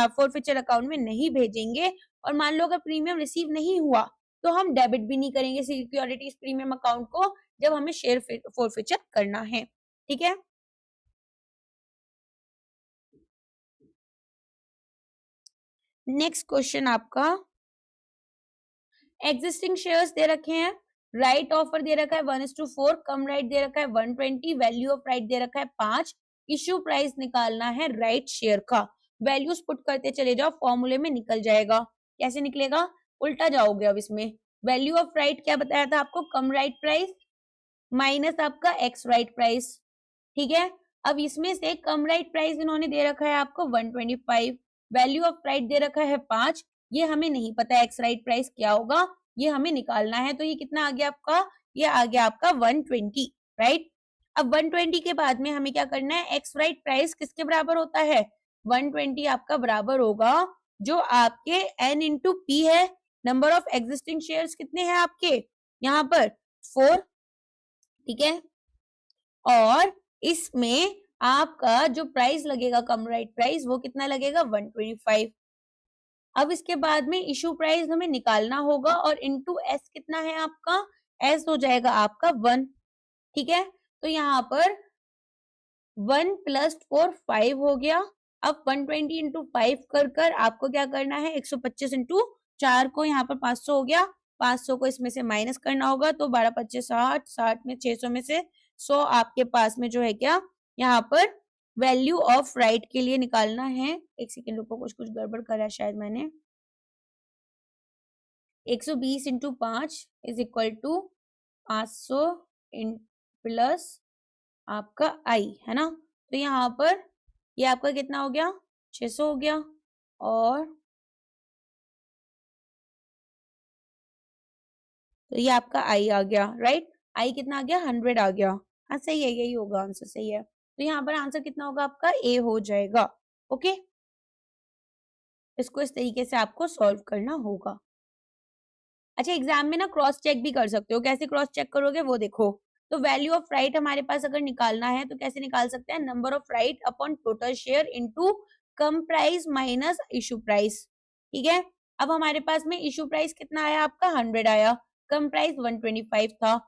फोरफिचर अकाउंट में नहीं भेजेंगे, और मान लो अगर प्रीमियम रिसीव नहीं हुआ तो हम डेबिट भी नहीं करेंगे सिक्योरिटीज प्रीमियम अकाउंट को, जब हमें शेयर फोरफिचर करना है। ठीक है, नेक्स्ट क्वेश्चन आपका, एग्जिस्टिंग शेयर्स दे रखे हैं, राइट ऑफर दे रखा है 1:4, कम राइट दे रखा है 120, वैल्यू ऑफ राइट दे रखा है 5, इश्यू प्राइस निकालना है राइट शेयर का। वैल्यूज पुट करते चले जाओ, फॉर्मूले में निकल जाएगा। कैसे निकलेगा, उल्टा जाओगे अब इसमें। वैल्यू ऑफ राइट क्या बताया था आपको, कम राइट प्राइस माइनस आपका एक्स राइट प्राइस। ठीक है, अब इसमें से कम राइट प्राइस इन्होंने दे रखा है आपको 125, वैल्यू ऑफ राइट दे रखा है 5, ये हमें नहीं पता एक्स राइट प्राइस क्या होगा, ये हमें निकालना है। तो ये कितना आ गया आपका, ये आ गया आपका 120, राइट। अब 120 के बाद में हमें क्या करना है, एक्स राइट प्राइस किसके बराबर होता है, 120 आपका बराबर होगा जो आपके n इंटू पी है, नंबर ऑफ एग्जिस्टिंग शेयर्स कितने हैं आपके यहाँ पर 4, ठीक है, और इसमें आपका जो प्राइस लगेगा कम राइट प्राइस वो कितना लगेगा 125। अब इसके बाद में इशू प्राइस हमें निकालना होगा, और इनटू एस कितना है आपका, एस हो जाएगा आपका 1। ठीक है, तो यहाँ पर 1 + 4 5 हो गया। अब 120 इंटू 5 कर आपको क्या करना है, 125 इंटू 4 को यहाँ पर 500 हो गया, 500 को इसमें से माइनस करना होगा, तो 12 25 60, 60 में 600 में से 100 आपके पास में जो है क्या, यहाँ पर वैल्यू ऑफ राइट के लिए निकालना है। एक सेकेंड रुको, कुछ गड़बड़ करा शायद मैंने। 120 into 5 is equal to 500 plus आपका आई, है ना। तो यहाँ पर ये आपका कितना हो गया, 600 हो गया, और तो ये आपका आई आ गया, राइट। आई कितना आ गया, 100 आ गया। हाँ सही है, यही होगा आंसर, सही है। तो यहाँ पर आंसर कितना होगा आपका, ए हो जाएगा। ओके, इसको इस तरीके से आपको सॉल्व करना होगा। अच्छा, एग्जाम में ना क्रॉस चेक भी कर सकते हो, कैसे क्रॉस चेक करोगे वो देखो। तो वैल्यू ऑफ राइट हमारे पास अगर निकालना है तो कैसे निकाल सकते हैं, number of right upon total share into come price minus issue price. ठीक है, अब हमारे पास में इशू प्राइस कितना आया आपका, 100 आया, कम प्राइस 125 था,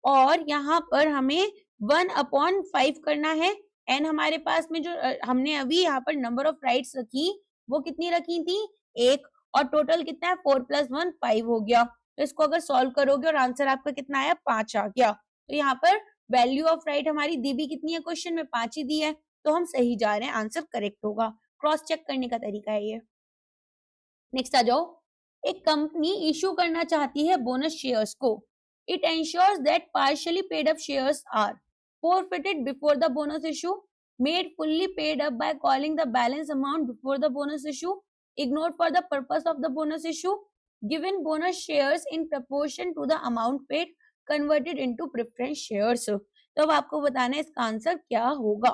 और यहाँ पर हमें 1/5 करना है। एंड हमारे पास में जो हमने अभी यहाँ पर नंबर ऑफ राइट्स रखी वो कितनी रखी थी, 1, और टोटल कितना है 4 + 1 5 हो गया। तो इसको अगर सॉल्व करोगे और आंसर आपका कितना आया, 5 आ गया। तो यहाँ पर वैल्यू ऑफ राइट हमारी दी भी कितनी है, क्वेश्चन में 5 ही दी है, तो हम सही जा रहे हैं, आंसर करेक्ट होगा। क्रॉस चेक करने का तरीका है ये। नेक्स्ट आ जाओ, एक कंपनी इशू करना चाहती है बोनस शेयर्स को। It ensures that partially paid up shares are forfeited before the bonus issue, made fully paid up by calling the balance amount before the bonus issue, ignored for the purpose of the bonus issue, given bonus shares in proportion to the amount paid, converted into preference shares. तो अब आपको बताना है इसका answer क्या होगा।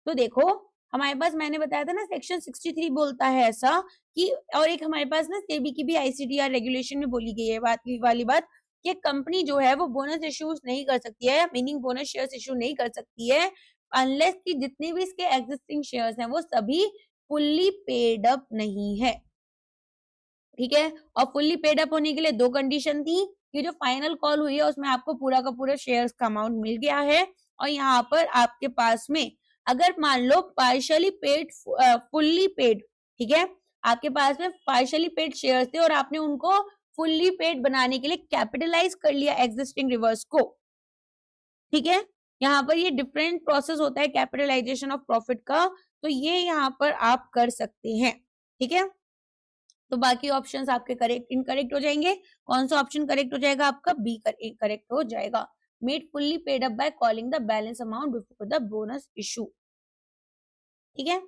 तो देखो हमारे पास मैंने बताया था ना सेक्शन 63 बोलता है ऐसा कि, और एक हमारे पास ना सेबी की भी आईसीटीआर रेगुलेशन में बोली गई है वाली बात कि कंपनी जो है वो बोनस इश्यूज नहीं कर सकती है, मीनिंग बोनस शेयर्स इशू नहीं कर सकती है अनलेस कि जितने भी इसके एग्जिस्टिंग शेयर्स हैं वो सभी फुल्ली पेड अप नहीं है। ठीक है, और फुल्ली पेड अप होने के लिए दो कंडीशन थी कि जो फाइनल कॉल हुई है उसमें आपको पूरा का पूरा शेयर्स का अमाउंट मिल गया है, और यहाँ पर आपके पास में अगर मान लो पार्शियली पेड फुल्ली पेड, ठीक है, आपके पास में पार्शियली पेड शेयर्स थे और आपने उनको फुल्ली पेड बनाने के लिए कैपिटलाइज कर लिया एग्जिस्टिंग रिवर्स को। ठीक है, यहाँ पर ये डिफरेंट प्रोसेस होता है कैपिटलाइजेशन ऑफ प्रॉफिट का, तो ये यहाँ पर आप कर सकते हैं। ठीक है, तो बाकी ऑप्शंस आपके करेक्ट इनकरेक्ट हो जाएंगे। कौन सा ऑप्शन करेक्ट हो जाएगा आपका? बी करेक्ट हो जाएगा। Made fully paid up by calling the balance amount before the bonus issue. ठीक है,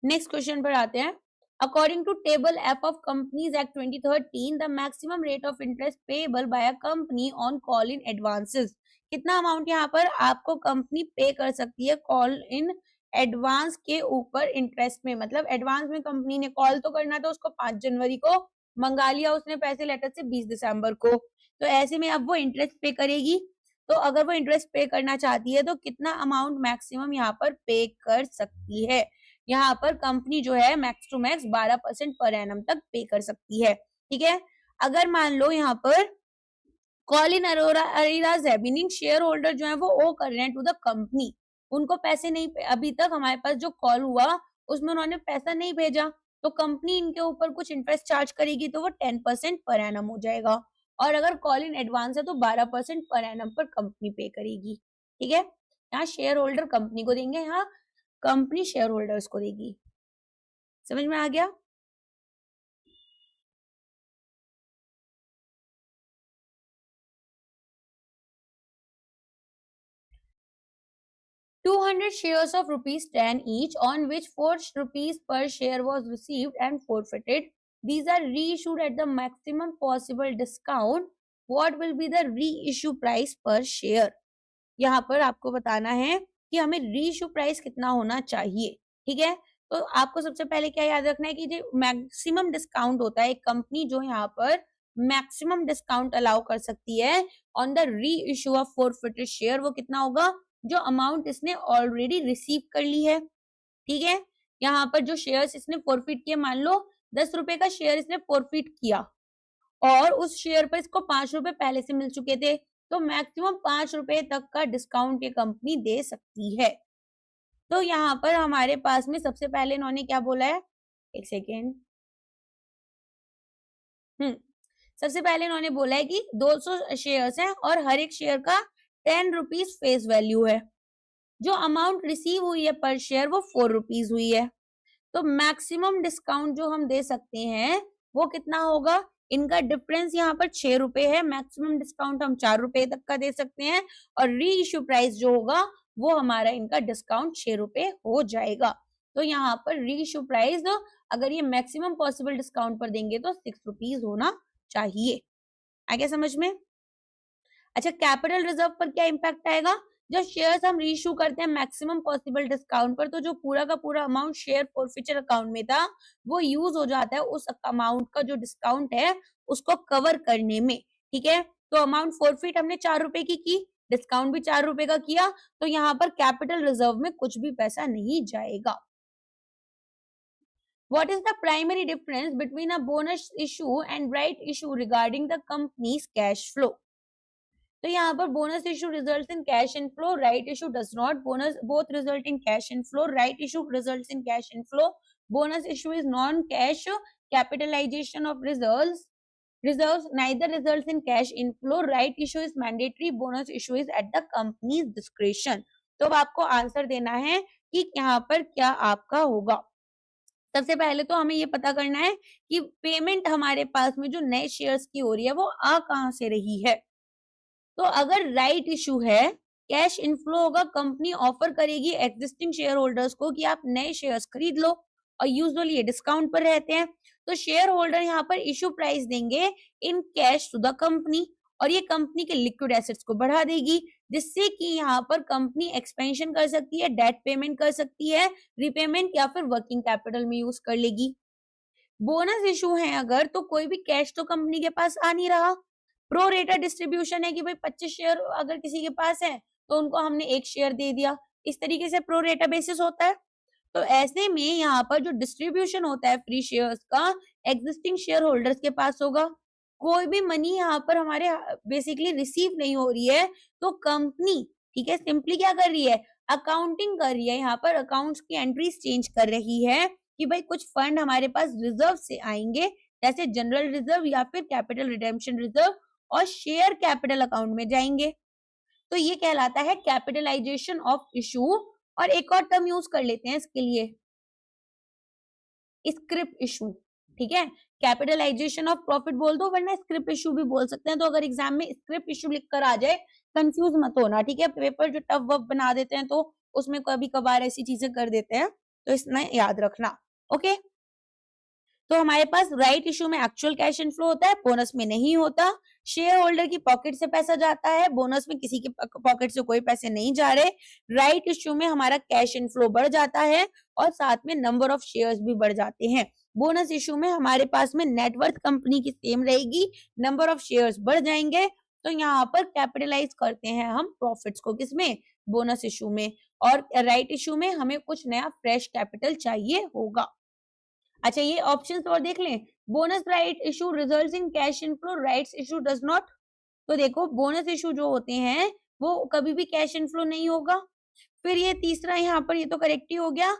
नेक्स्ट क्वेश्चन पर आते हैं। According to table F of companies act 2013 the maximum rate of interest payable by a company on call in advances. कितना amount यहाँ पर आपको company पे कर सकती है कॉल इन एडवांस के ऊपर इंटरेस्ट में? मतलब एडवांस में कंपनी ने कॉल तो करना था, उसको 5 जनवरी को मंगा लिया उसने पैसे लेटर से 20 दिसंबर को, तो ऐसे में अब वो इंटरेस्ट पे करेगी। तो अगर वो इंटरेस्ट पे करना चाहती है तो कितना अमाउंट मैक्सिमम यहाँ पर पे कर सकती है? यहाँ पर कंपनी जो है max to max 12% per annum तक पे कर सकती है। ठीक है, अगर मान लो यहाँ पर कॉल इन अरेराज है, मीनिंग शेयर होल्डर जो है वो ओ कर रहे हैं टू द कंपनी, उनको पैसे नहीं, अभी तक हमारे पास जो कॉल हुआ उसमें उन्होंने पैसा नहीं भेजा, तो कंपनी इनके ऊपर कुछ इंटरेस्ट चार्ज करेगी तो वो 10% पर एनम हो जाएगा, और अगर कॉल इन एडवांस है तो 12% पर एनम पर कंपनी पे करेगी। ठीक है, यहाँ शेयर होल्डर कंपनी को देंगे, यहाँ कंपनी शेयर होल्डर्स को देगी। समझ में आ गया? 200 shares of ₹10 each on which 4 rupees per share was received and forfeited. These are reissued at the maximum possible discount. What will be the reissue price per share? यहाँ पर आपको बताना है कि हमें रीइश्यू प्राइस कितना होना चाहिए। ठीक है, तो आपको सबसे पहले क्या याद रखना है कि जो मैक्सिमम डिस्काउंट होता है, एक कंपनी जो यहाँ पर मैक्सिमम डिस्काउंट अलाउ कर सकती है ऑन द री इश्यू ऑफ फॉरफिटेड शेयर, वो कितना होगा? जो अमाउंट इसने ऑलरेडी रिसीव कर ली है। ठीक है, यहाँ पर जो शेयर्स इसने फॉरफिट किए, मान लो 10 रुपए का शेयर इसने फॉरफिट किया और उस शेयर पर इसको 5 रुपए पहले से मिल चुके थे, तो मैक्सिमम 5 रुपए तक का डिस्काउंट ये कंपनी दे सकती है। तो यहाँ पर हमारे पास में सबसे पहले इन्होंने क्या बोला है? एक सेकेंड। सबसे पहले इन्होंने बोला है कि 200 शेयर्स हैं और हर एक शेयर का 10 रुपीज फेस वैल्यू है। जो अमाउंट रिसीव हुई है पर शेयर वो 4 रुपीज हुई है। तो मैक्सिमम डिस्काउंट जो हम दे सकते हैं वो कितना होगा? इनका डिफरेंस यहाँ पर 6 रुपए है, मैक्सिमम डिस्काउंट हम 4 रुपए तक का दे सकते हैं, और री इश्यू प्राइस जो होगा वो हमारा इनका डिस्काउंट 6 रुपए हो जाएगा। तो यहाँ पर री इश्यू प्राइस अगर ये मैक्सिमम पॉसिबल डिस्काउंट पर देंगे तो 6 रुपीज होना चाहिए। आ गया समझ में? अच्छा, कैपिटल रिजर्व पर क्या इम्पैक्ट आएगा? जब शेयर्स हम रीइश्यू करते हैं मैक्सिमम पॉसिबल डिस्काउंट पर, तो जो पूरा का पूरा अमाउंट शेयर फॉरफिचर अकाउंट में था वो यूज हो जाता है उस अमाउंट का जो डिस्काउंट है उसको कवर करने में। ठीक है, तो अमाउंट फॉरफिट हमने 4 रुपए की, डिस्काउंट भी 4 रुपए का किया, तो यहाँ पर कैपिटल रिजर्व में कुछ भी पैसा नहीं जाएगा। What is the primary difference between a bonus issue and right issue regarding the company's cash flow? तो यहाँ पर bonus issue results in cash inflow, right issue does not. Bonus both result in cash inflow, right issue results in cash inflow. Bonus issue is non cash capitalisation of reserves neither results in cash inflow, right issue is mandatory, bonus issue is at the company's discretion. तो अब आपको answer देना है कि यहाँ पर क्या आपका होगा। सबसे पहले तो हमें ये पता करना है कि पेमेंट हमारे पास में जो नए शेयर्स की हो रही है वो आ कहाँ से रही है। तो अगर राइट इशू है, कैश इनफ्लो होगा, कंपनी ऑफर करेगी एग्जिस्टिंग शेयर होल्डर्स को कि आप नए शेयर्स खरीद लो, और यूजुअली ये डिस्काउंट पर रहते हैं। तो शेयर होल्डर यहाँ पर इशू प्राइस देंगे in cash to the company और ये कंपनी के लिक्विड एसेट्स को बढ़ा देगी, जिससे कि यहाँ पर कंपनी एक्सपेंशन कर सकती है, डेट पेमेंट कर सकती है, रिपेमेंट या फिर वर्किंग कैपिटल में यूज कर लेगी। बोनस इशू है अगर, तो कोई भी कैश तो कंपनी के पास आ नहीं रहा। प्रो रेटा डिस्ट्रीब्यूशन है कि भाई 25 शेयर अगर किसी के पास है तो उनको हमने 1 शेयर दे दिया, इस तरीके से प्रो रेटा बेसिस होता है। तो ऐसे में यहाँ पर जो डिस्ट्रीब्यूशन होता है फ्री शेयर्स का, एग्जिस्टिंग शेयर होल्डर्स के पास होगा। कोई भी मनी यहाँ पर हमारे बेसिकली रिसीव नहीं हो रही है, तो कंपनी ठीक है सिंपली क्या कर रही है, अकाउंटिंग कर रही है, यहाँ पर अकाउंट्स की एंट्रीज चेंज कर रही है कि भाई कुछ फंड हमारे पास रिजर्व से आएंगे, जैसे जनरल रिजर्व या फिर कैपिटल रिडेम्पशन रिजर्व, और शेयर कैपिटल अकाउंट में जाएंगे। तो ये कहलाता है कैपिटलाइजेशन ऑफ इशू। और एक और टर्म यूज कर लेते हैं इसके लिए, स्क्रिप इशू। ठीक है, कैपिटलाइजेशन ऑफ प्रॉफिट बोल दो, वरना स्क्रिप इशू भी बोल सकते हैं। तो अगर एग्जाम में स्क्रिप इशू लिखकर आ जाए, कंफ्यूज मत होना। ठीक है, पेपर जो टफ वफ बना देते हैं तो उसमें कभी कभार ऐसी चीजें कर देते हैं, तो इसमें याद रखना। ओके, तो हमारे पास राइट इशू में एक्चुअल कैश इनफ्लो होता है, बोनस में नहीं होता। शेयर होल्डर की पॉकेट से पैसा जाता है, बोनस में किसी के पॉकेट से कोई पैसे नहीं जा रहे। राइट इशू में हमारा कैश इनफ्लो बढ़ जाता है और साथ में नंबर ऑफ शेयर्स भी बढ़ जाते हैं। बोनस इशू में हमारे पास में नेटवर्थ कंपनी की सेम रहेगी, नंबर ऑफ शेयर्स बढ़ जाएंगे। तो यहाँ पर कैपिटलाइज करते हैं हम प्रॉफिट्स को, किसमें, बोनस इशू में। और राइट इशू में हमें कुछ नया फ्रेश कैपिटल चाहिए होगा। अच्छा, ये ऑप्शंस और देख लें। Bonus right issue results in cash inflow, rights issue does not. तो देखो बोनस इशू जो होते हैं वो कभी भी कैश इनफ्लो नहीं होगा। फिर ये तीसरा यहाँ पर, ये तो करेक्ट ही हो गया।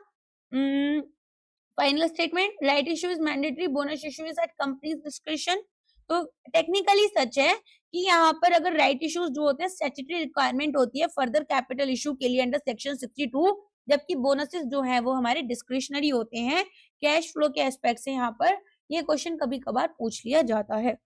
Final statement, right issue is mandatory, bonus issue is at company's description. तो टेक्निकली सच है कि यहाँ पर अगर राइट इश्यूज जो होते हैं स्टैट्यूटरी रिक्वायरमेंट होती है फर्दर कैपिटल इशू के लिए अंडर सेक्शन 62, जबकि बोनसेस जो है वो हमारे डिस्क्रिशनरी होते हैं। कैश फ्लो के एस्पेक्ट से यहाँ पर ये क्वेश्चन कभी कभार पूछ लिया जाता है।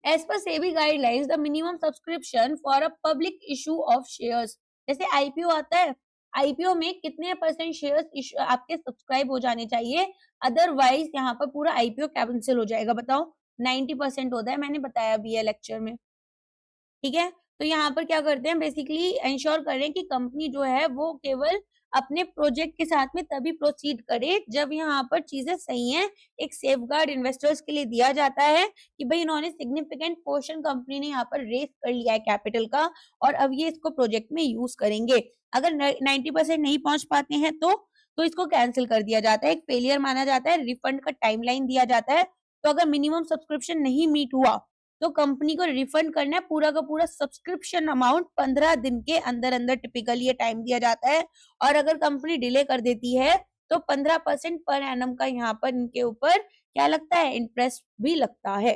As per SEBI guidelines, the minimum subscription for a public issue of shares, जैसे आईपीओ आता है, आईपीओ में कितने % शेयर्स आपके सब्सक्राइब हो जाने चाहिए, अदरवाइज यहाँ पर पूरा आईपीओ कैंसिल हो जाएगा। बताओ, 90% होता है, मैंने बताया भी है लेक्चर में। ठीक है, तो यहाँ पर क्या करते हैं, बेसिकली इंश्योर कर रहे हैं कि कंपनी जो है वो केवल अपने प्रोजेक्ट के साथ में तभी प्रोसीड करे जब यहाँ पर चीजें सही हैं। एक सेफगार्ड इन्वेस्टर्स के लिए दिया जाता है कि भाई इन्होंने सिग्निफिकेंट पोर्शन कंपनी ने यहाँ पर रेस कर लिया है कैपिटल का, और अब ये इसको प्रोजेक्ट में यूज करेंगे। अगर 90% नहीं पहुंच पाते हैं तो इसको कैंसिल कर दिया जाता है, एक फेलियर माना जाता है, रिफंड का टाइमलाइन दिया जाता है। तो अगर मिनिमम सब्सक्रिप्शन नहीं मीट हुआ तो कंपनी को रिफंड करना है पूरा का पूरा सब्सक्रिप्शन अमाउंट 15 दिन के अंदर अंदर, टिपिकली ये टाइम दिया जाता है। और अगर कंपनी डिले कर देती है तो 15% पर एनम का यहाँ पर इनके ऊपर क्या लगता है, इंटरेस्ट भी लगता है।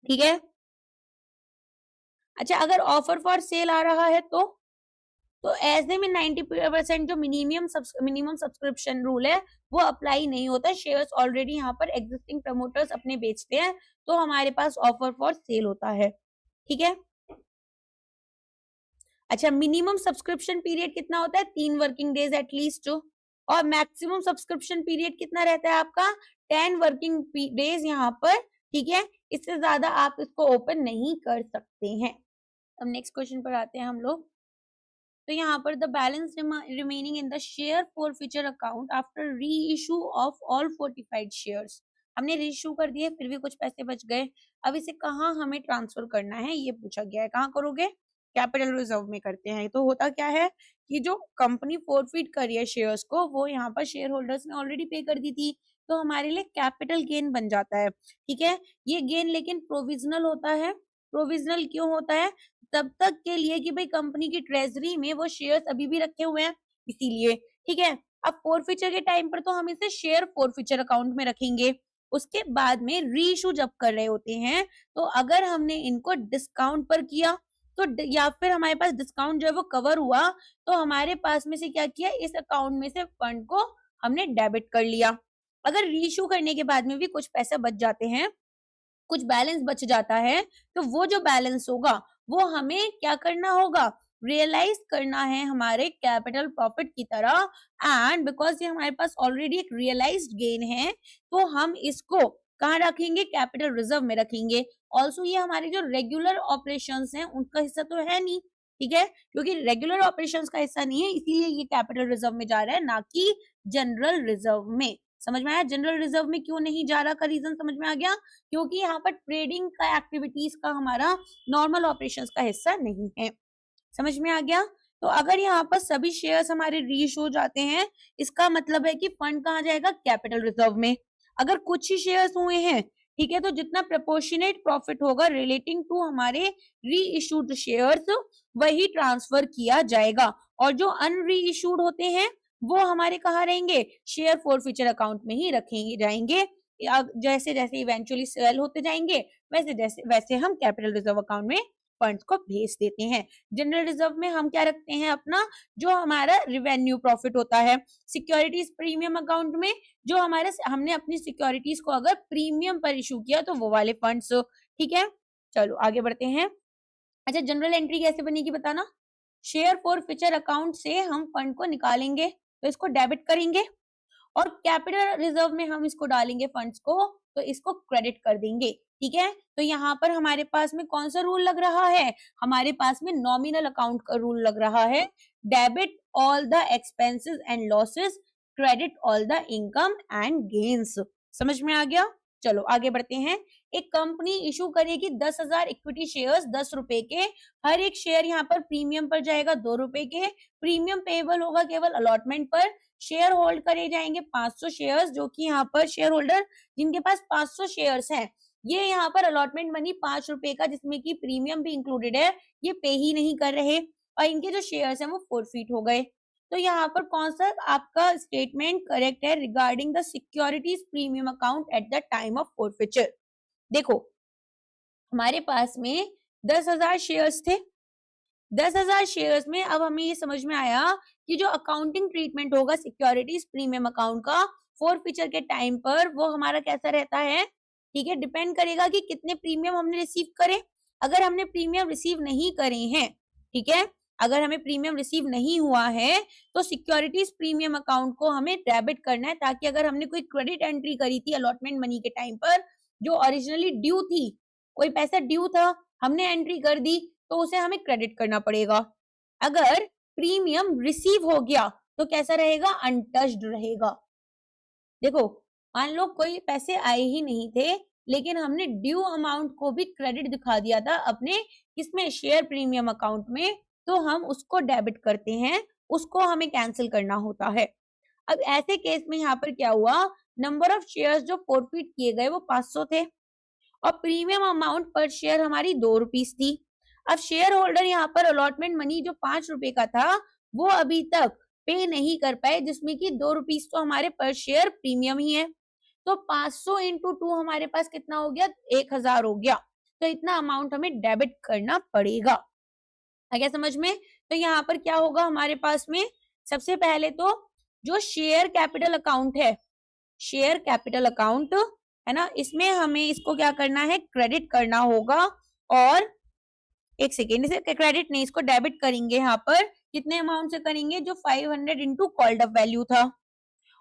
ठीक है, अच्छा अगर ऑफर फॉर सेल आ रहा है तो ऐसे में 90% जो मिनिमम सब्सक्रिप्शन रूल है वो अप्लाई नहीं होता। शेयर्स ऑलरेडी यहाँ पर एग्जिस्टिंग प्रमोटर्स अपने बेचते हैं, तो हमारे पास ऑफर फॉर सेल होता है। ठीक है, अच्छा मिनिमम सब्सक्रिप्शन पीरियड कितना होता है, 3 वर्किंग डेज एटलीस्ट। और मैक्सिमम सब्सक्रिप्शन पीरियड कितना रहता है आपका, 10 वर्किंग डेज यहाँ पर। ठीक है, इससे ज्यादा आप इसको ओपन नहीं कर सकते हैं। अब नेक्स्ट क्वेश्चन पर आते हैं हम लोग। तो यहाँ पर the balance remaining in the share forfeiture account after reissue of all forfeited shares, हमने री इशू कर दिए, फिर भी कुछ पैसे बच गए। अब इसे कहाँ हमें ट्रांसफर करना है ये पूछा गया है। कहाँ करोगे, कैपिटल रिजर्व में करते हैं। तो होता क्या है कि जो कंपनी फॉरफीट कर रही है शेयर्स को, वो यहाँ पर शेयर होल्डर्स ने ऑलरेडी पे कर दी थी, तो हमारे लिए कैपिटल गेन बन जाता है। ठीक है, ये गेन लेकिन प्रोविजनल होता है। प्रोविजनल क्यों होता है, तब तक के लिए कि भाई कंपनी की ट्रेजरी में वो शेयर्स अभी भी रखे हुए हैं, इसीलिए। ठीक है, अब फॉरफीचर के टाइम पर तो हम इसे शेयर फॉरफीचर अकाउंट में रखेंगे। उसके बाद में री इशू जब कर रहे होते हैं तो अगर हमने इनको डिस्काउंट पर किया तो या फिर हमारे पास डिस्काउंट जो है वो कवर हुआ, तो हमारे पास में से क्या किया, इस अकाउंट में से फंड को हमने डेबिट कर लिया। अगर री इशू करने के बाद में भी कुछ पैसा बच जाते हैं, कुछ बैलेंस बच जाता है, तो वो जो बैलेंस होगा वो हमें क्या करना होगा, रियलाइज करना है हमारे कैपिटल प्रॉफिट की तरह। एंड बिकॉज ये हमारे पास ऑलरेडी एक रियलाइज्ड गेन है, तो हम इसको कहाँ रखेंगे, कैपिटल रिजर्व में रखेंगे। ऑल्सो ये हमारे जो रेगुलर ऑपरेशंस हैं उनका हिस्सा तो है नहीं, ठीक है, क्योंकि रेगुलर ऑपरेशंस का हिस्सा नहीं है, इसीलिए ये कैपिटल रिजर्व में जा रहा है, ना कि जनरल रिजर्व में। समझ में आया? जनरल रिजर्व में क्यों नहीं जा रहा का रीजन समझ में आ गया, क्योंकि यहाँ पर ट्रेडिंग का एक्टिविटीज का हमारा नॉर्मल ऑपरेशंस का हिस्सा नहीं है। समझ में आ गया? तो अगर यहाँ पर सभी शेयर्स हमारे रीइश्यू हो जाते हैं, इसका मतलब है कि फंड कहाँ जाएगा, कैपिटल रिजर्व में। अगर कुछ ही शेयर्स हुए हैं, ठीक है, तो जितना प्रोपोर्शनेट प्रॉफिट होगा रिलेटिंग टू हमारे री इश्यूड शेयर्स, वही ट्रांसफर किया जाएगा। और जो अनरी इश्यूड होते हैं वो हमारे कहाँ रहेंगे, शेयर फॉरफीचर अकाउंट में ही रखेंगे जाएंगे। जैसे जैसे इवेंचुअली सेल होते जाएंगे, वैसे वैसे हम कैपिटल रिजर्व अकाउंट में फंड्स को भेज देते हैं। जनरल रिजर्व में हम क्या रखते हैं, अपना जो हमारा रिवेन्यू प्रॉफिट होता है। सिक्योरिटीज प्रीमियम अकाउंट में जो हमारे हमने अपनी सिक्योरिटीज को अगर प्रीमियम पर इशू किया तो वो वाले फंड्स, ठीक है। चलो आगे बढ़ते हैं। अच्छा, जनरल एंट्री कैसे बनेगी बताना। शेयर फॉरफीचर अकाउंट से हम फंड को निकालेंगे, तो इसको डेबिट करेंगे, और कैपिटल रिजर्व में हम इसको डालेंगे फंड्स को, तो इसको क्रेडिट कर देंगे, ठीक है। तो यहाँ पर हमारे पास में कौन सा रूल लग रहा है, हमारे पास में नॉमिनल अकाउंट का रूल लग रहा है। Debit all the expenses and losses, credit all the income and gains. समझ में आ गया? चलो आगे बढ़ते हैं। एक कंपनी इशू करेगी 10,000 इक्विटी शेयर्स 10 रुपए के, हर एक शेयर यहाँ पर प्रीमियम पर जाएगा 2 रुपए के, प्रीमियम पेबल होगा केवल अलॉटमेंट पर। शेयर होल्ड करे जाएंगे 500 शेयर्स, जो कि यहाँ पर शेयर होल्डर जिनके पास 500 शेयर्स हैं, ये यहाँ पर अलॉटमेंट मनी 5 रुपए का, जिसमें कि प्रीमियम भी इंक्लूडेड है, ये पे ही नहीं कर रहे, और इनके जो शेयर्स हैं वो फोरफीट हो गए। तो यहाँ पर कौन सा आपका स्टेटमेंट करेक्ट है regarding the securities premium account eight the time of forfeiture. देखो हमारे पास में 10,000 शेयर्स थे, 10,000 शेयर्स में अब हमें ये समझ में आया कि जो अकाउंटिंग ट्रीटमेंट होगा सिक्योरिटीज प्रीमियम अकाउंट का फोरफीचर के टाइम पर, वो हमारा कैसा रहता है, ठीक है, डिपेंड करेगा कि कितने प्रीमियम हमने रिसीव करे। अगर हमने प्रीमियम रिसीव नहीं करे हैं, ठीक है, अगर हमें प्रीमियम रिसीव नहीं हुआ है, तो सिक्योरिटीज प्रीमियम अकाउंट को हमें डेबिट करना है, ताकि अगर हमने कोई क्रेडिट एंट्री करी थी अलॉटमेंट मनी के टाइम पर, जो ओरिजिनली ड्यू थी, कोई पैसा ड्यू था, हमने एंट्री कर दी, तो उसे हमें क्रेडिट करना पड़ेगा। अगर प्रीमियम रिसीव हो गया तो कैसा रहेगा, अनटच्ड रहेगा। देखो मान लो कोई पैसे आए ही नहीं थे, लेकिन हमने ड्यू अमाउंट को भी क्रेडिट दिखा दिया था अपने किसमें, शेयर प्रीमियम अकाउंट में, तो हम उसको डेबिट करते हैं, उसको हमें कैंसिल करना होता है। अब ऐसे केस में यहाँ पर क्या हुआ, नंबर ऑफ शेयर्स जो फॉरफीट किए गए वो 500 थे, और प्रीमियम अमाउंट पर शेयर हमारी 2 रुपीस थी। अब शेयर होल्डर यहाँ पर अलॉटमेंट मनी जो 5 रुपए का था वो अभी तक पे नहीं कर पाए, जिसमें कि 2 रुपीस तो हमारे पर शेयर प्रीमियम ही है। तो 500 इंटू 2 हमारे पास कितना हो गया, 1,000 हो गया। तो इतना अमाउंट हमें डेबिट करना पड़ेगा। आ गया समझ में? तो यहाँ पर क्या होगा हमारे पास में, सबसे पहले तो जो शेयर कैपिटल अकाउंट है, शेयर कैपिटल अकाउंट है ना, इसमें हमें इसको क्या करना है, क्रेडिट करना होगा। और एक सेकेंड, इसे क्रेडिट नहीं, इसको डेबिट करेंगे। यहाँ पर कितने अमाउंट से करेंगे, जो 500 इंटू कॉल्ड अप वैल्यू था।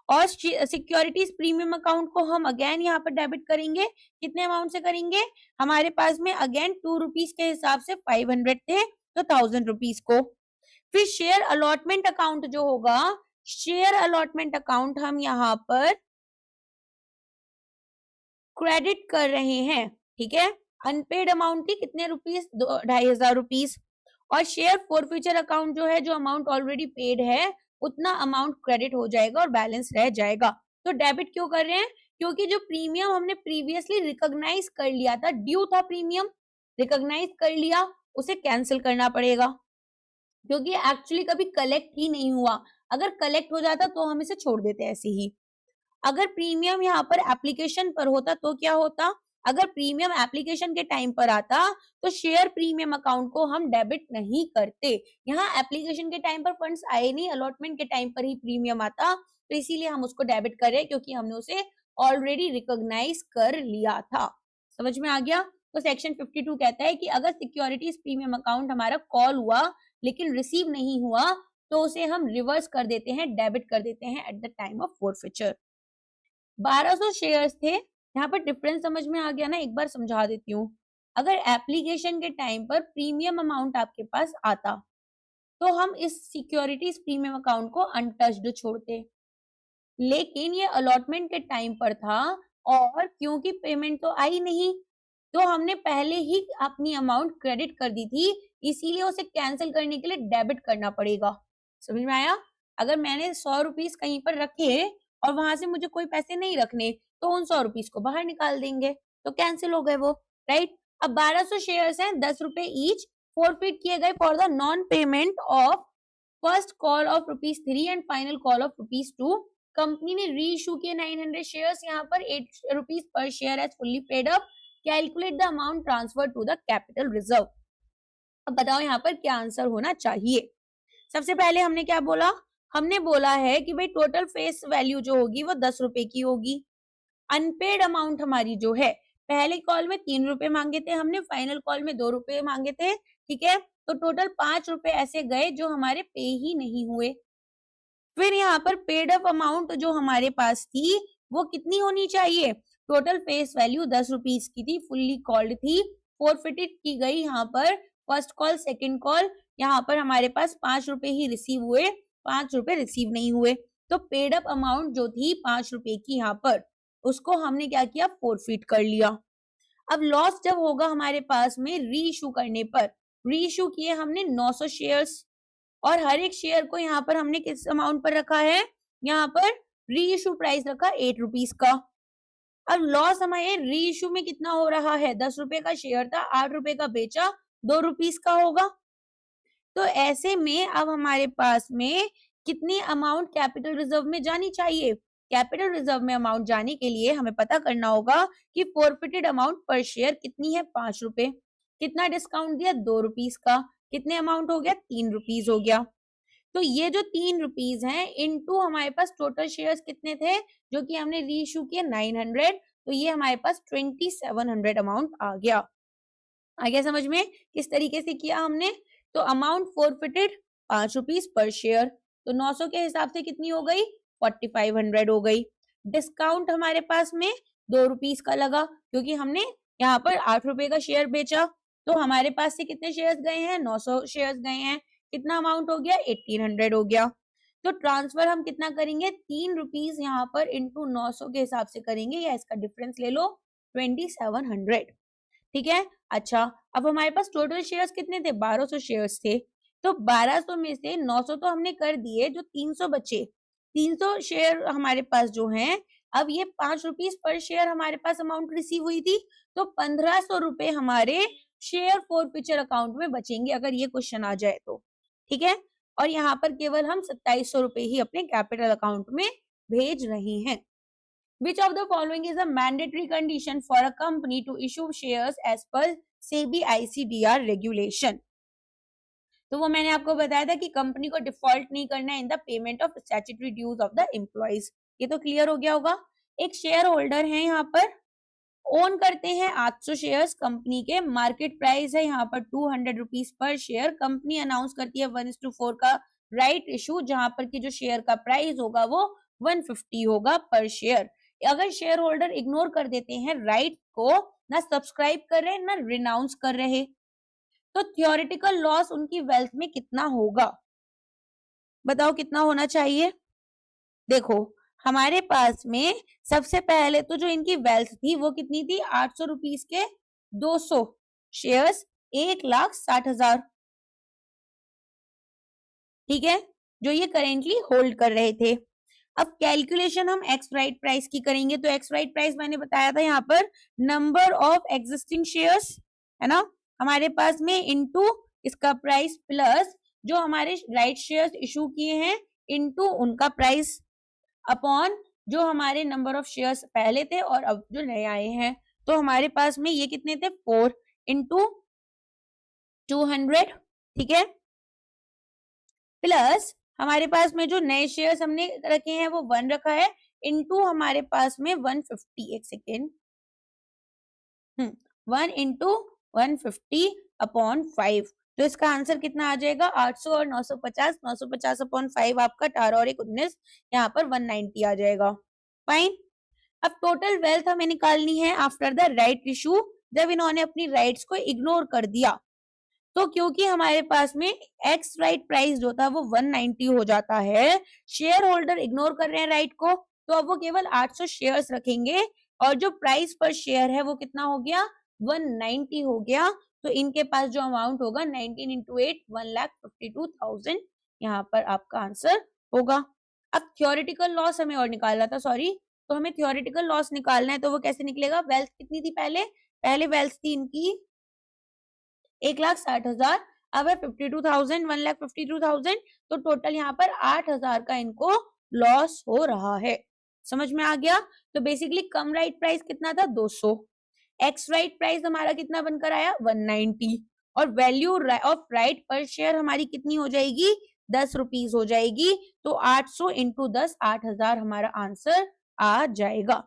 और सिक्योरिटीज प्रीमियम अकाउंट को हम अगेन यहाँ पर डेबिट करेंगे, कितने अमाउंट से करेंगे, हमारे पास में अगेन 2 रुपीस के हिसाब से 500 थे, तो 1000 रुपीस को। फिर शेयर अलॉटमेंट अकाउंट जो होगा, शेयर अलॉटमेंट अकाउंट हम यहाँ पर क्रेडिट कर रहे हैं, ठीक है, अनपेड अमाउंट थी कितने रुपीस, 2,500 रुपीस। और शेयर फॉरफीचर अकाउंट जो है, जो अमाउंट ऑलरेडी पेड है उतना अमाउंट क्रेडिट हो जाएगा और बैलेंस रह जाएगा। तो डेबिट क्यों कर रहे हैं, क्योंकि जो प्रीमियम हमने प्रीवियसली रिकॉग्नाइज कर लिया था, ड्यू था प्रीमियम, रिकॉग्नाइज कर लिया, उसे कैंसिल करना पड़ेगा, क्योंकि एक्चुअली कभी कलेक्ट ही नहीं हुआ। अगर कलेक्ट हो जाता तो हम इसे छोड़ देते ऐसे ही। अगर प्रीमियम यहाँ पर एप्लीकेशन पर होता तो क्या होता, अगर प्रीमियम एप्लीकेशन के टाइम पर आता तो शेयर प्रीमियम अकाउंट को हम डेबिट नहीं करते। यहाँ एप्लीकेशन के टाइम पर फंड्स आए नहीं, अलॉटमेंट के टाइम पर ही प्रीमियम आता, तो इसीलिए हम उसको डेबिट कर रहे हैं, क्योंकि हमने उसे ऑलरेडी रिकॉग्नाइज कर लिया था। समझ में आ गया? तो सेक्शन 52 कहता है कि अगर सिक्योरिटीज प्रीमियम अकाउंट हमारा कॉल हुआ लेकिन रिसीव नहीं हुआ तो उसे हम रिवर्स कर देते हैं, डेबिट कर देते हैं at the time of forfeiture. 1200 shares थे, यहाँ पर डिफरेंस समझ में आ गया ना? एक बार समझा देती हूँ। अगर एप्लीकेशन के टाइम पर प्रीमियम अमाउंट आपके पास आता तो हम इस सिक्योरिटीज प्रीमियम अकाउंट को अनटच्ड छोड़ते, लेकिन ये अलॉटमेंट के टाइम पर था और क्योंकि पेमेंट तो आई नहीं तो हमने पहले ही अपनी अमाउंट क्रेडिट कर दी थी, इसीलिए उसे कैंसिल करने के लिए डेबिट करना पड़ेगा। समझ में आया? अगर मैंने 100 रुपीज कहीं पर रखे और वहां से मुझे कोई पैसे नहीं रखने तो उन 100 रुपीज को बाहर निकाल देंगे, तो कैंसिल हो गए वो, राइट? अब 1200 शेयर्स हैं, 10 रुपए ईच फोरफिट किए गए for the non payment of first call of ₹3 and final call of ₹2। Company ने री इशू किए 900 शेयर्स, यहाँ पर 8 rupees per share as fully paid up. Calculate the amount transfer to the capital reserve. अब बताओ यहाँ पर क्या आंसर होना चाहिए? सबसे पहले हमने क्या बोला? हमने बोला है कि भाई टोटल फेस वैल्यू जो होगी वो 10 रुपए की होगी। अनपेड अमाउंट हमारी जो है, पहले कॉल में 3 रुपए मांगे थे हमने, फाइनल कॉल में 2 रुपए मांगे थे, ठीक है? तो टोटल 5 रुपए ऐसे गए जो हमारे पे ही नहीं हुए। फिर यहाँ पर पेड अप अमाउंट जो हमारे पास थी वो कितनी होनी चाहिए? टोटल फेस वैल्यू 10 रुपीज की थी, फुल्ली कॉल्ड थी, फोरफिटेड की गई यहाँ पर फर्स्ट कॉल सेकंड कॉल, यहाँ पर हमारे पास 5 रुपए ही रिसीव हुए, 5 रुपए रिसीव नहीं हुए, तो पेड अप अमाउंट जो थी 5 रुपए की यहाँ पर, उसको हमने क्या किया? फोरफिट कर लिया। अब लॉस जब होगा हमारे पास में री इशू करने पर, री इशू किए हमने 900 शेयर्स और हर एक शेयर को यहाँ पर हमने किस अमाउंट पर रखा है? यहाँ पर री इशू प्राइस रखा 8 रुपीज का। अब लॉस हमारे री इशू में कितना हो रहा है? 10 रुपए का शेयर था, 8 रुपए का बेचा, 2 रुपीज का होगा। तो ऐसे में अब हमारे पास में कितनी अमाउंट कैपिटल रिजर्व में जानी चाहिए? कैपिटल रिजर्व में अमाउंट जाने के लिए हमें पता करना होगा कि फोरफिटेड अमाउंट पर शेयर कितनी है? 5 रुपए। कितना डिस्काउंट दिया? 2 रुपीज का। कितने अमाउंट हो गया? 3 रुपीज हो गया। तो ये जो 3 रुपीज हैं इनटू हमारे पास टोटल शेयर्स कितने थे जो कि हमने री इशू किए 900, तो ये हमारे पास 2700 अमाउंट आ गया। आ गया समझ में किस तरीके से किया हमने? तो amount forfeited 5 rupees per share, तो 900 के हिसाब से कितनी हो गई? 4500 हो गई। डिस्काउंट हमारे पास में 2 रुपीज का लगा क्योंकि हमने यहाँ पर 8 रुपए का शेयर बेचा, तो हमारे पास से कितने शेयर्स गए हैं? 900 शेयर्स गए हैं। कितना अमाउंट हो गया? 1800 हो गया। तो ट्रांसफर हम कितना करेंगे? 3 रुपीज यहाँ पर इंटू 900 के हिसाब से करेंगे, या इसका डिफरेंस ले लो 2700, ठीक है? अच्छा, अब हमारे पास टोटल शेयर्स कितने थे? 1200 शेयर्स थे, तो 1200 में से 900 तो हमने कर दिए, जो 300 बचे, 300 शेयर हमारे पास जो हैं, अब ये 5 रुपीज पर शेयर हमारे पास अमाउंट रिसीव हुई थी, तो 1500 रुपए हमारे शेयर फोरफिचर अकाउंट में बचेंगे अगर ये क्वेश्चन आ जाए तो, ठीक है? और यहाँ पर केवल हम 2700 रुपए ही अपने कैपिटल अकाउंट में भेज रहे हैं। Which of the following is a mandatory condition for a company to issue shares as per SEBI ICDR regulation? तो वो मैंने आपको बताया था कि कंपनी को डिफॉल्ट नहीं करना है in the payment of statutory dues of the employees. ये तो क्लियर हो गया होगा। एक शेयर होल्डर है यहाँ पर, ओन करते हैं 800 शेयर्स, कंपनी के मार्केट प्राइस है यहाँ पर 200 rupees per share. Company announce करती है 1:4 का राइट इशू, जहां पर की जो शेयर का प्राइस होगा वो 150 होगा पर शेयर। अगर शेयर होल्डर इग्नोर कर देते हैं राइट को, ना सब्सक्राइब कर रहे ना रिनाउंस कर रहे, तो थियोरेटिकल लॉस उनकी वेल्थ में कितना होगा? बताओ कितना होना चाहिए? देखो हमारे पास में सबसे पहले तो जो इनकी वेल्थ थी वो कितनी थी? 800 रुपीज के 200 शेयर्स, 1,60,000, ठीक है, जो ये करेंटली होल्ड कर रहे थे। अब कैलकुलेशन हम एक्स राइट प्राइस की करेंगे, तो एक्स राइट प्राइस मैंने बताया था यहाँ पर नंबर ऑफ एग्जिस्टिंग शेयर्स है ना हमारे पास में, इनटू इसका प्राइस प्लस जो हमारे राइट शेयर्स इशू किए हैं इनटू उनका प्राइस, अपॉन जो हमारे नंबर ऑफ शेयर्स पहले थे और अब जो नए आए हैं। तो हमारे पास में ये कितने थे? 4 इंटू 200, ठीक है, प्लस हमारे पास में जो नए शेयर्स हमने रखे हैं वो 1 रखा है, इनटू हमारे पास में 150, एक सेकेंड, 1 इंटू 150/5। तो इसका आंसर कितना आ जाएगा 800 और 950, 950/5 आपका 18 और 19 यहाँ पर 190 आ जाएगा। फाइन। अब टोटल वेल्थ हमें निकालनी है आफ्टर द राइट इशू, जब इन्होंने अपनी राइट्स को इग्नोर कर दिया। तो क्योंकि हमारे पास में एक्स राइट प्राइस जो था वो 190 हो जाता है, शेयर होल्डर इग्नोर कर रहे हैं राइट को, तो अब वो केवल 800 शेयर्स रखेंगे और जो प्राइस पर शेयर है वो कितना हो गया 190 हो गया। तो इनके पास जो अमाउंट होगा 19 इंटू 8 1,52,000 यहाँ पर आपका आंसर होगा। अब थ्योरेटिकल लॉस हमें और निकालना था, सॉरी, तो हमें थ्योरेटिकल लॉस निकालना है, तो वो कैसे निकलेगा, वेल्थ कितनी थी पहले वेल्थ थी इनकी 1,60,000, अब है 52,000, 1,52,000, तो टोटल यहाँ पर 8,000 का इनको लॉस हो रहा है। समझ में आ गया। तो बेसिकली कम राइट प्राइस कितना था 200, एक्स राइट प्राइस हमारा कितना बनकर आया 190 और वैल्यू ऑफ राइट पर शेयर हमारी कितनी हो जाएगी 10 रुपीज हो जाएगी। तो 800 इंटू 10 8,000 हमारा आंसर आ जाएगा।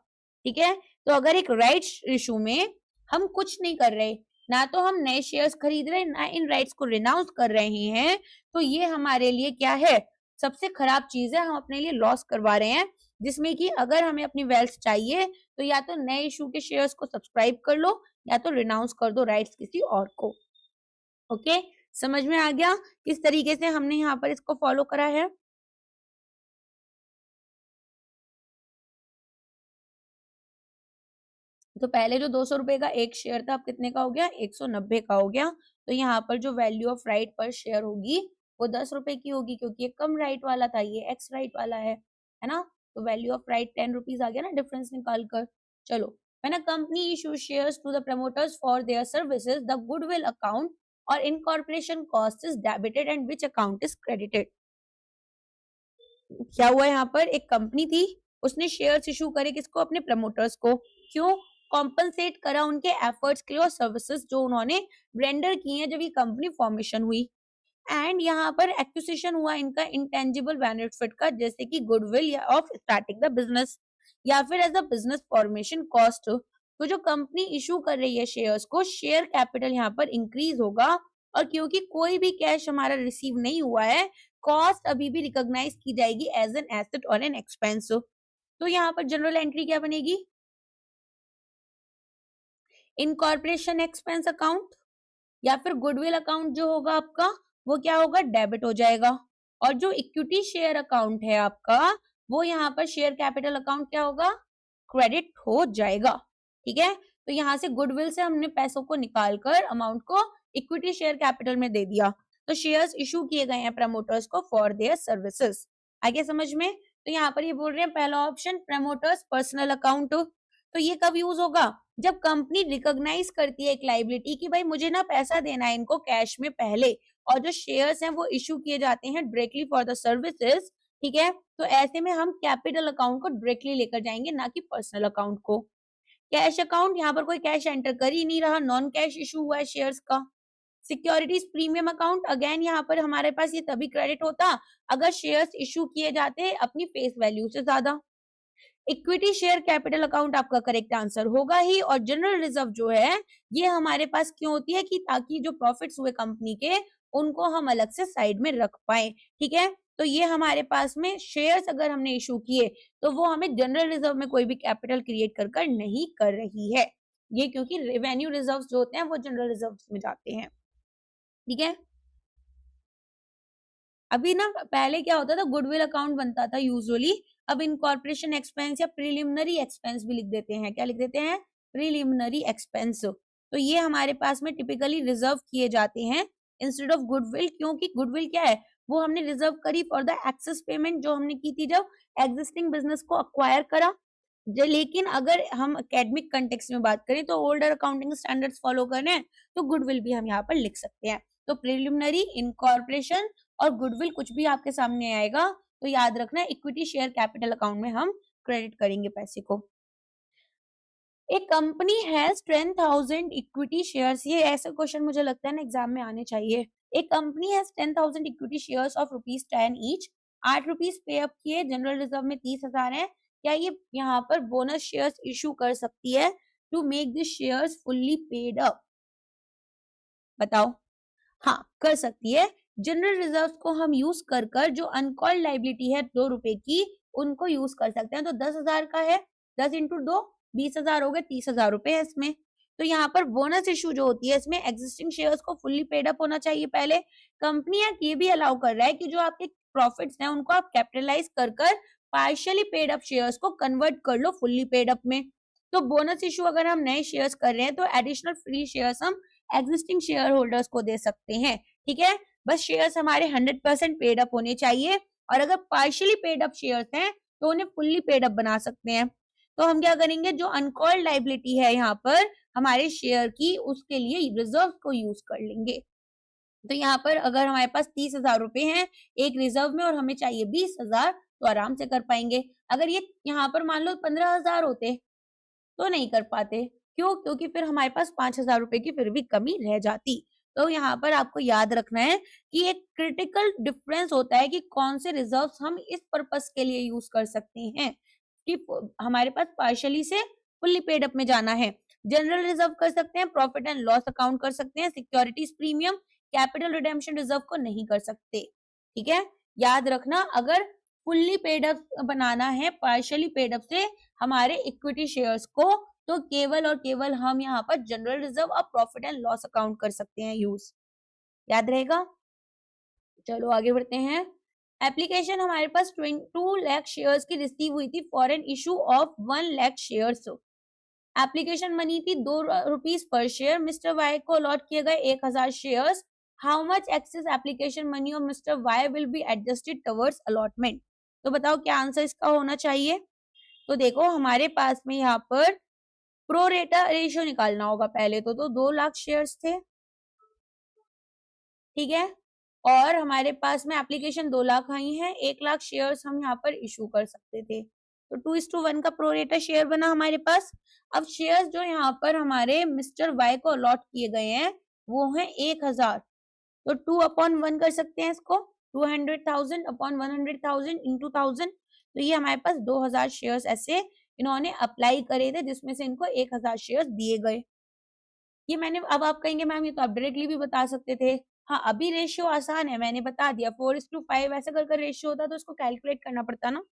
ठीक है। तो अगर एक राइट इशू में हम कुछ नहीं कर रहे, ना तो हम नए शेयर्स खरीद रहे, ना इन राइट्स को रिनाउंस कर रहे हैं, तो ये हमारे लिए क्या है, सबसे खराब चीज है। हम अपने लिए लॉस करवा रहे हैं, जिसमें कि अगर हमें अपनी वेल्थ चाहिए तो या तो नए इशू के शेयर्स को सब्सक्राइब कर लो या तो रिनाउंस कर दो राइट्स किसी और को। ओके, समझ में आ गया किस तरीके से हमने यहाँ पर इसको फॉलो करा है। तो पहले जो 200 रुपए का एक शेयर था अब कितने का हो गया 190 का हो गया। तो यहाँ पर जो वैल्यू ऑफ राइट पर शेयर होगी वो 10 रुपए की होगी, क्योंकि ये कम राइट वाला था, ये एक्स राइट वाला है ना। तो वैल्यू ऑफ राइट 10 रुपीज आ गया ना डिफरेंस निकाल कर। चलो, when a company issues shares to the promoters for their services, the goodwill account or incorporation cost is debited and which account is credited? क्या हुआ यहाँ पर, एक कंपनी थी उसने शेयर्स इशू करे किसको, अपने प्रमोटर्स को। क्यों, कॉम्पनसेट करा उनके एफर्ट्स के लिए और सर्विसेज जो उन्होंने रेंडर की हैं जब ये कंपनी फॉर्मेशन हुई। एंड यहाँ पर एक्विजिशन हुआ इनका इंटेंजिबल बेनिफिट का, जैसे कि गुडविल या ऑफ स्टार्टिंग द बिजनेस या फिर as a business formation cost. तो जो कंपनी इशू कर रही है शेयर्स को, शेयर कैपिटल यहाँ पर इंक्रीज होगा और क्योंकि कोई भी कैश हमारा रिसीव नहीं हुआ है, कॉस्ट अभी भी रिकॉग्नाइज की जाएगी एज एन एसेट और एन एक्सपेंस। तो यहाँ पर जनरल एंट्री क्या बनेगी, इनकॉर्पोरेशन एक्सपेंस अकाउंट या फिर गुडविल अकाउंट जो होगा आपका वो क्या होगा डेबिट हो जाएगा। और जो इक्विटी शेयर अकाउंट है आपका वो यहाँ पर शेयर कैपिटल अकाउंट क्या होगा क्रेडिट हो जाएगा। ठीक है। तो यहाँ से गुडविल से हमने पैसों को निकालकर अमाउंट को इक्विटी शेयर कैपिटल में दे दिया। तो शेयर्स इशू किए गए हैं प्रमोटर्स को फॉर देयर सर्विसेज। आगे समझ में। तो यहाँ पर ये बोल रहे हैं पहला ऑप्शन प्रमोटर्स पर्सनल अकाउंट। तो ये कब यूज होगा, जब कंपनी रिकॉग्नाइज करती है एक लाइबिलिटी कि भाई मुझे ना पैसा देना है इनको कैश में पहले, और जो शेयर्स हैं वो इशू किए जाते हैं डायरेक्टली फॉर द सर्विसेज। ठीक है। तो ऐसे में हम कैपिटल अकाउंट को डायरेक्टली लेकर जाएंगे, ना कि पर्सनल अकाउंट को। कैश अकाउंट, यहाँ पर कोई कैश एंटर कर ही नहीं रहा, नॉन कैश इशू हुआ है शेयर्स का। सिक्योरिटीज प्रीमियम अकाउंट, अगेन यहाँ पर हमारे पास ये तभी क्रेडिट होता अगर शेयर्स इशू किए जाते अपनी फेस वैल्यू से ज्यादा। इक्विटी शेयर कैपिटल अकाउंट आपका करेक्ट आंसर होगा ही। और जनरल रिजर्व जो है ये हमारे पास क्यों होती है, कि ताकि जो प्रॉफिट्स हुए कंपनी के उनको हम अलग से साइड में रख पाए। ठीक है। तो ये हमारे पास में शेयर्स अगर हमने इशू किए तो वो हमें जनरल रिजर्व में कोई भी कैपिटल क्रिएट कर नहीं कर रही है, ये क्योंकि रेवेन्यू रिजर्व जो होते हैं वो जनरल रिजर्व में जाते हैं। ठीक है। अभी ना पहले क्या होता था, गुडविल अकाउंट बनता था यूजुअली, अब इनकॉर्पोरेशन एक्सपेंस या प्रिलिमिनरी एक्सपेंस भी लिख देते हैं। क्या लिख देते हैं, प्रिलिमिनरी एक्सपेंस। तो ये हमारे पास में टिपिकली रिजर्व किए जाते हैं इंस्टेड ऑफ गुडविल, क्योंकि गुडविल क्या है, वो हमने रिजर्व करी फॉर द एक्सेस पेमेंट जो हमने की थी जब एग्जिस्टिंग बिजनेस को अक्वायर करा। लेकिन अगर हम एकेडमिक कंटेक्स्ट में बात करें तो ओल्डर अकाउंटिंग स्टैंडर्ड्स फॉलो करने हैं तो गुडविल भी हम यहाँ पर लिख सकते हैं। तो प्रिलिमिनरी, इनकॉर्पोरेशन और गुडविल कुछ भी आपके सामने आएगा तो याद रखना इक्विटी शेयर कैपिटल अकाउंट में हम क्रेडिट करेंगे पैसे को। एक कंपनी हैज 10,000 इक्विटी शेयर्स, ये ऐसा क्वेश्चन मुझे लगता है ना एग्जाम में आने चाहिए। एक company has 10,000 equity shares of ₹10 each, 8 rupees पे अप किए, जनरल रिजर्व में 30,000 है। क्या ये यहाँ पर बोनस शेयर्स इशू कर सकती है to make this shares fully paid up? बताओ। हाँ, कर सकती है। जनरल रिजर्व को हम यूज कर कर जो अनकॉल्ड लाइबिलिटी है 2 रुपए की, उनको यूज कर सकते हैं। तो 10,000 का है, 10 इंटू 2 20,000 हो गए, 30,000 रुपए है इसमें। तो यहाँ पर बोनस इशू जो होती है इसमें एग्जिस्टिंग शेयर्स को फुल्ली पेड अप होना चाहिए पहले। कंपनी एक्ट ये भी अलाउ कर रहा है कि जो आपके प्रॉफिट्स हैं उनको आप कैपिटलाइज कर कर पार्शियली पेड अप शेयर्स को कन्वर्ट कर लो फुल्ली पेड अप में। तो बोनस इशू अगर हम नए शेयर्स कर रहे हैं तो एडिशनल फ्री शेयर्स हम एग्जिस्टिंग शेयर होल्डर्स को दे सकते हैं। ठीक है, बस शेयर्स हमारे 100% पेड अप होने चाहिए, और अगर पार्शियली पेड अप शेयर्स हैं तो उन्हें फुल्ली पेड अप बना सकते हैं। तो हम क्या करेंगे, जो अनकॉल्ड लाइबिलिटी है यहाँ पर हमारे शेयर की, उसके लिए रिजर्व को यूज कर लेंगे। तो यहाँ पर अगर हमारे पास 30,000 रुपए हैं एक रिजर्व में और हमें चाहिए 20,000, तो आराम से कर पाएंगे। अगर ये यहाँ पर मान लो 15,000 होते तो नहीं कर पाते। क्यों? क्योंकि फिर हमारे पास 5,000 रुपए की फिर भी कमी रह जाती। तो यहाँ पर आपको याद रखना है कि एक क्रिटिकल डिफरेंस होता है कि कौन से रिजर्व्स हम इस पर्पस के लिए यूज कर सकते हैं कि हमारे पास पार्शियली से फुल्ली पेड अप में जाना है। जनरल रिजर्व कर सकते हैं, प्रॉफिट एंड लॉस अकाउंट कर सकते हैं, securities premium, capital redemption reserve को नहीं कर सकते। ठीक है, याद रखना, अगर फुल्ली पेड अप बनाना है पार्शियली पेड अप से हमारे इक्विटी शेयर्स को, तो केवल और केवल हम यहाँ पर जनरल रिजर्व और प्रॉफिट एंड लॉस अकाउंट कर सकते हैं यूज। याद रहेगा। चलो आगे बढ़ते हैं। एप्लीकेशन हमारे पास 22 लाख शेयर्स की रिसीव हुई थी for an issue of 1 lakh shares. Application money थी 2 rupees per share. Mister Y को अलॉट किए गए 1,000 shares. How much excess application money of mister Y will be adjusted towards allotment? तो बताओ क्या आंसर इसका होना चाहिए। तो देखो हमारे पास में यहाँ पर प्रो रेटा रेशियो निकालना होगा पहले तो 2 लाख शेयर्स थे। ठीक है, और हमारे पास में एप्लीकेशन 2 लाख आई है, 1 लाख शेयर्स हम यहाँ पर इशू कर सकते थे। तो 2:1 का प्रो रेटा शेयर बना हमारे पास। अब शेयर्स जो यहाँ पर हमारे मिस्टर वाई को अलॉट किए गए हैं वो है 1,000। तो 2/1 कर सकते हैं इसको, 200,000 अपॉन 100,000 इंटू 1000। तो ये हमारे पास 2,000 शेयर्स ऐसे इन्होंने अप्लाई करे थे जिसमें से इनको 1,000 शेयर्स दिए गए। ये मैंने, अब आप कहेंगे मैम ये तो आप डायरेक्टली भी बता सकते थे। हाँ, अभी रेशियो आसान है, मैंने बता दिया 4:5 ऐसे कर रेशियो होता तो इसको कैलकुलेट करना पड़ता ना,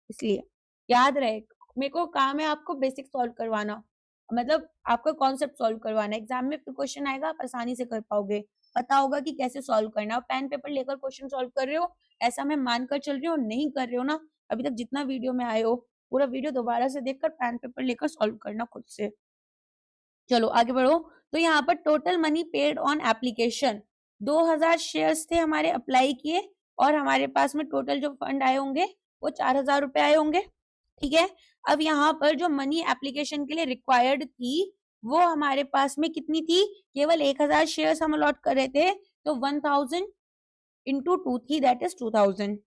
इसलिए याद रहे। मेरे को काम है आपको बेसिक सॉल्व करवाना, मतलब आपका कॉन्सेप्ट सॉल्व करवाना। एग्जाम में फिर क्वेश्चन आएगा आप आसानी से कर पाओगे, पता होगा कि कैसे सॉल्व करना है। पेन पेपर लेकर क्वेश्चन सॉल्व कर रहे हो ऐसा मैं मानकर चल रही हूँ, नहीं कर रहे हो ना अभी तक जितना वीडियो में आए हो, पूरा वीडियो दोबारा से देखकर पेन पेपर लेकर सॉल्व करना खुद से। चलो आगे बढ़ो। तो यहाँ पर total money paid on application 2,000 shares थे हमारे अप्लाई किए, और हमारे पास में टोटल जो फंड आए होंगे वो 4,000 रुपए आए होंगे। ठीक है, अब यहाँ पर जो मनी एप्लीकेशन के लिए रिक्वायर्ड थी वो हमारे पास में कितनी थी, केवल 1,000 शेयर्स हम अलॉट कर रहे थे, तो 1,000 इंटू 2 थी, दैट इज 2,000।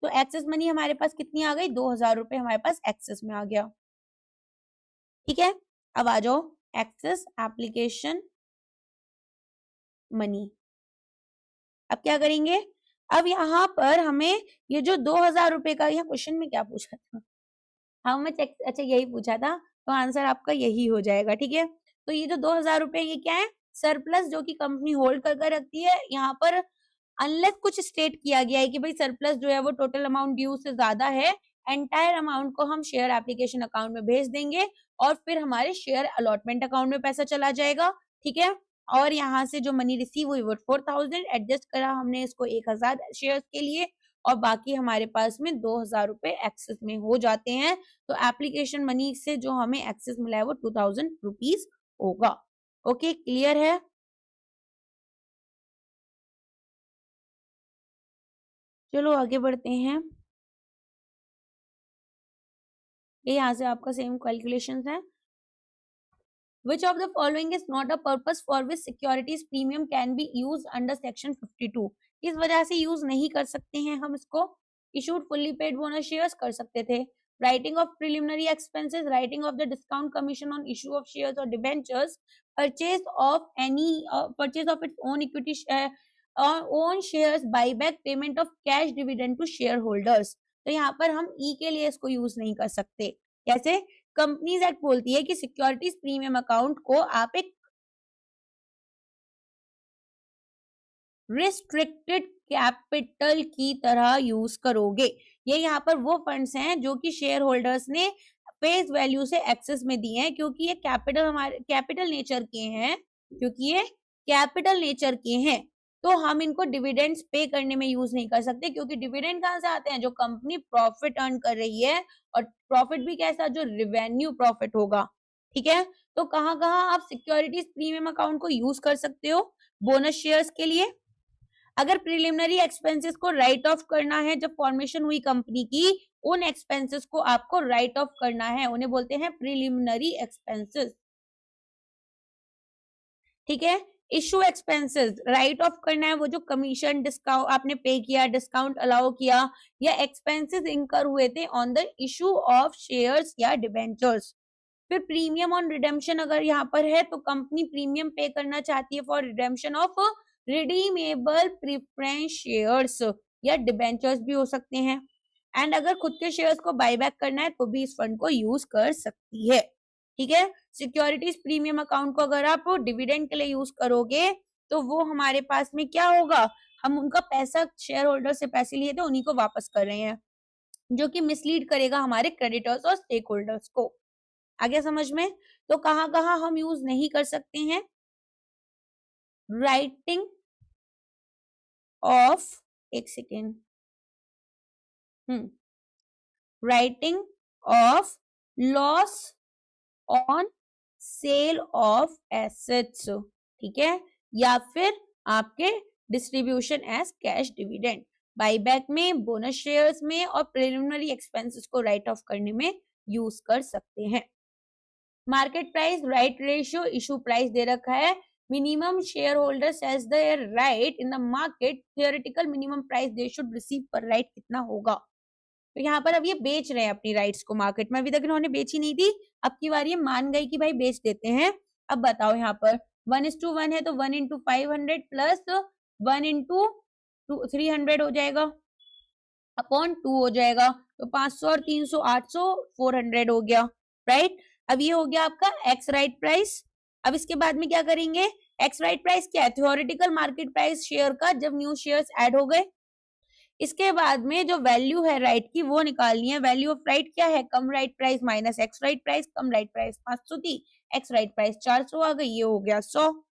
तो एक्सेस मनी हमारे पास कितनी आ गई, 2,000 रुपए हमारे पास एक्सेस में आ गया। ठीक है, अब आ जाओ एक्सेस एप्लीकेशन मनी। अब क्या करेंगे, अब यहाँ पर हमें ये जो 2,000 रुपए का, यहाँ क्वेश्चन में क्या पूछा था, हाउ मच, अच्छा यही पूछा था, तो आंसर आपका यही हो जाएगा। ठीक है, तो ये जो 2,000 रुपए ये क्या है, सरप्लस जो कि कंपनी होल्ड कर रखती है। यहाँ पर अनलेस कुछ स्टेट किया गया है कि भाई सरप्लस जो है वो टोटल अमाउंट ड्यू से ज्यादा है, एंटायर अमाउंट को हम शेयर एप्लीकेशन अकाउंट में भेज देंगे और फिर हमारे शेयर अलॉटमेंट अकाउंट में पैसा चला जाएगा। ठीक है, और यहाँ से जो मनी रिसीव हुई वो 4,000 एडजस्ट करा हमने इसको 1,000 शेयर के लिए, और बाकी हमारे पास में 2,000 रुपए एक्सेस में हो जाते हैं। तो एप्लीकेशन मनी से जो हमें एक्सेस मिला है वो 2,000 रुपीज होगा। ओके, क्लियर है। चलो आगे बढ़ते हैं। ये यहाँ से आपका सेम कैलकुलेशन है। Which of the following is not a purpose for which securities premium can be used under section 52? इस वजह से यूज नहीं कर सकते हैं हम इसको। Issued fully paid bonus shares कर सकते थे। Writing off preliminary expenses, writing off the discount commission on issue of shares और debentures, purchase of its own equity own shares, buyback, payment of cash dividend to share holders. तो यहाँ पर हम ई के लिए इसको यूज नहीं कर सकते। कैसे? कंपनीज एक्ट बोलती है कि सिक्योरिटीज प्रीमियम अकाउंट को आप एक रिस्ट्रिक्टेड कैपिटल की तरह यूज करोगे। ये यहाँ पर वो फंड्स हैं जो कि शेयर होल्डर्स ने फेस वैल्यू से एक्सेस में दिए हैं, क्योंकि ये कैपिटल नेचर के हैं, क्योंकि ये कैपिटल नेचर के हैं, तो हम इनको डिविडेंड्स पे करने में यूज नहीं कर सकते, क्योंकि डिविडेंड कहाँ से आते हैं, जो कंपनी प्रॉफिट अर्न कर रही है, और प्रॉफिट भी कैसा, जो रिवेन्यू प्रॉफिट होगा। ठीक है, तो कहाँ कहाँ आप सिक्योरिटीज प्रीमियम अकाउंट को यूज कर सकते हो, बोनस शेयर्स के लिए। अगर प्रिलिमिनरी एक्सपेंसेस को राइट ऑफ करना है, जब फॉर्मेशन हुई कंपनी की, उन एक्सपेंसेस को आपको राइट ऑफ करना है, उन्हें बोलते हैं प्रिलिमिनरी एक्सपेंसेस। ठीक है, इशू एक्सपेंसेस राइट ऑफ करना है, वो जो कमीशन डिस्काउंट आपने पे किया, डिस्काउंट अलाउ किया, या एक्सपेंसेस इंकर हुए थे on the issue of shares या डिबेंचर्स। फिर प्रीमियम ऑन रिडेम्पशन अगर यहाँ पर है, तो कंपनी प्रीमियम पे करना चाहती है for redemption of redeemable preference shares या डिबेंचर्स भी हो सकते हैं। एंड अगर खुद के शेयर्स को बायबैक करना है तो भी इस फंड को यूज कर सकती है। ठीक है, सिक्योरिटीज प्रीमियम अकाउंट को अगर आप डिविडेंड के लिए यूज करोगे तो वो हमारे पास में क्या होगा, हम उनका पैसा, शेयर होल्डर से पैसे लिए थे उन्हीं को वापस कर रहे हैं, जो कि मिसलीड करेगा हमारे क्रेडिटर्स और स्टेक होल्डर्स को। आगे समझ में? तो कहाँ कहाँ हम यूज नहीं कर सकते हैं, राइटिंग ऑफ, एक second, writing off loss on sale of assets. ठीक है, या फिर आपके distribution as cash dividend, buyback में, बोनस शेयर्स में, और प्रिलिमिनरी एक्सपेंसेस को राइट ऑफ करने में यूज कर सकते हैं। Market price right ratio, issue price दे रखा है, minimum share holders has their right in the market, theoretical minimum price they should receive per right कितना होगा। तो यहाँ पर अब ये बेच रहे हैं अपनी राइट्स को मार्केट में, अभी तक इन्होंने बेची नहीं थी, अब की बार ये मान गई कि भाई बेच देते हैं। अब बताओ यहाँ पर 1:1 है, तो 1/500 प्लस 1/300 हो जाएगा, अपॉन 2 हो जाएगा, तो 500 और 300 800 400 हो गया, राइट। अब ये हो गया आपका एक्स राइट प्राइस। अब इसके बाद में क्या करेंगे, एक्स राइट प्राइस क्या है, थ्योरेटिकल मार्केट प्राइस शेयर का जब न्यू शेयर्स ऐड हो गए। इसके बाद में जो वैल्यू है राइट की वो निकालनी है। वैल्यू ऑफ राइट क्या है, cum right price minus ex right price, cum right price 500 थी, एक्स राइट प्राइस 400 आ गई, ये हो गया 100।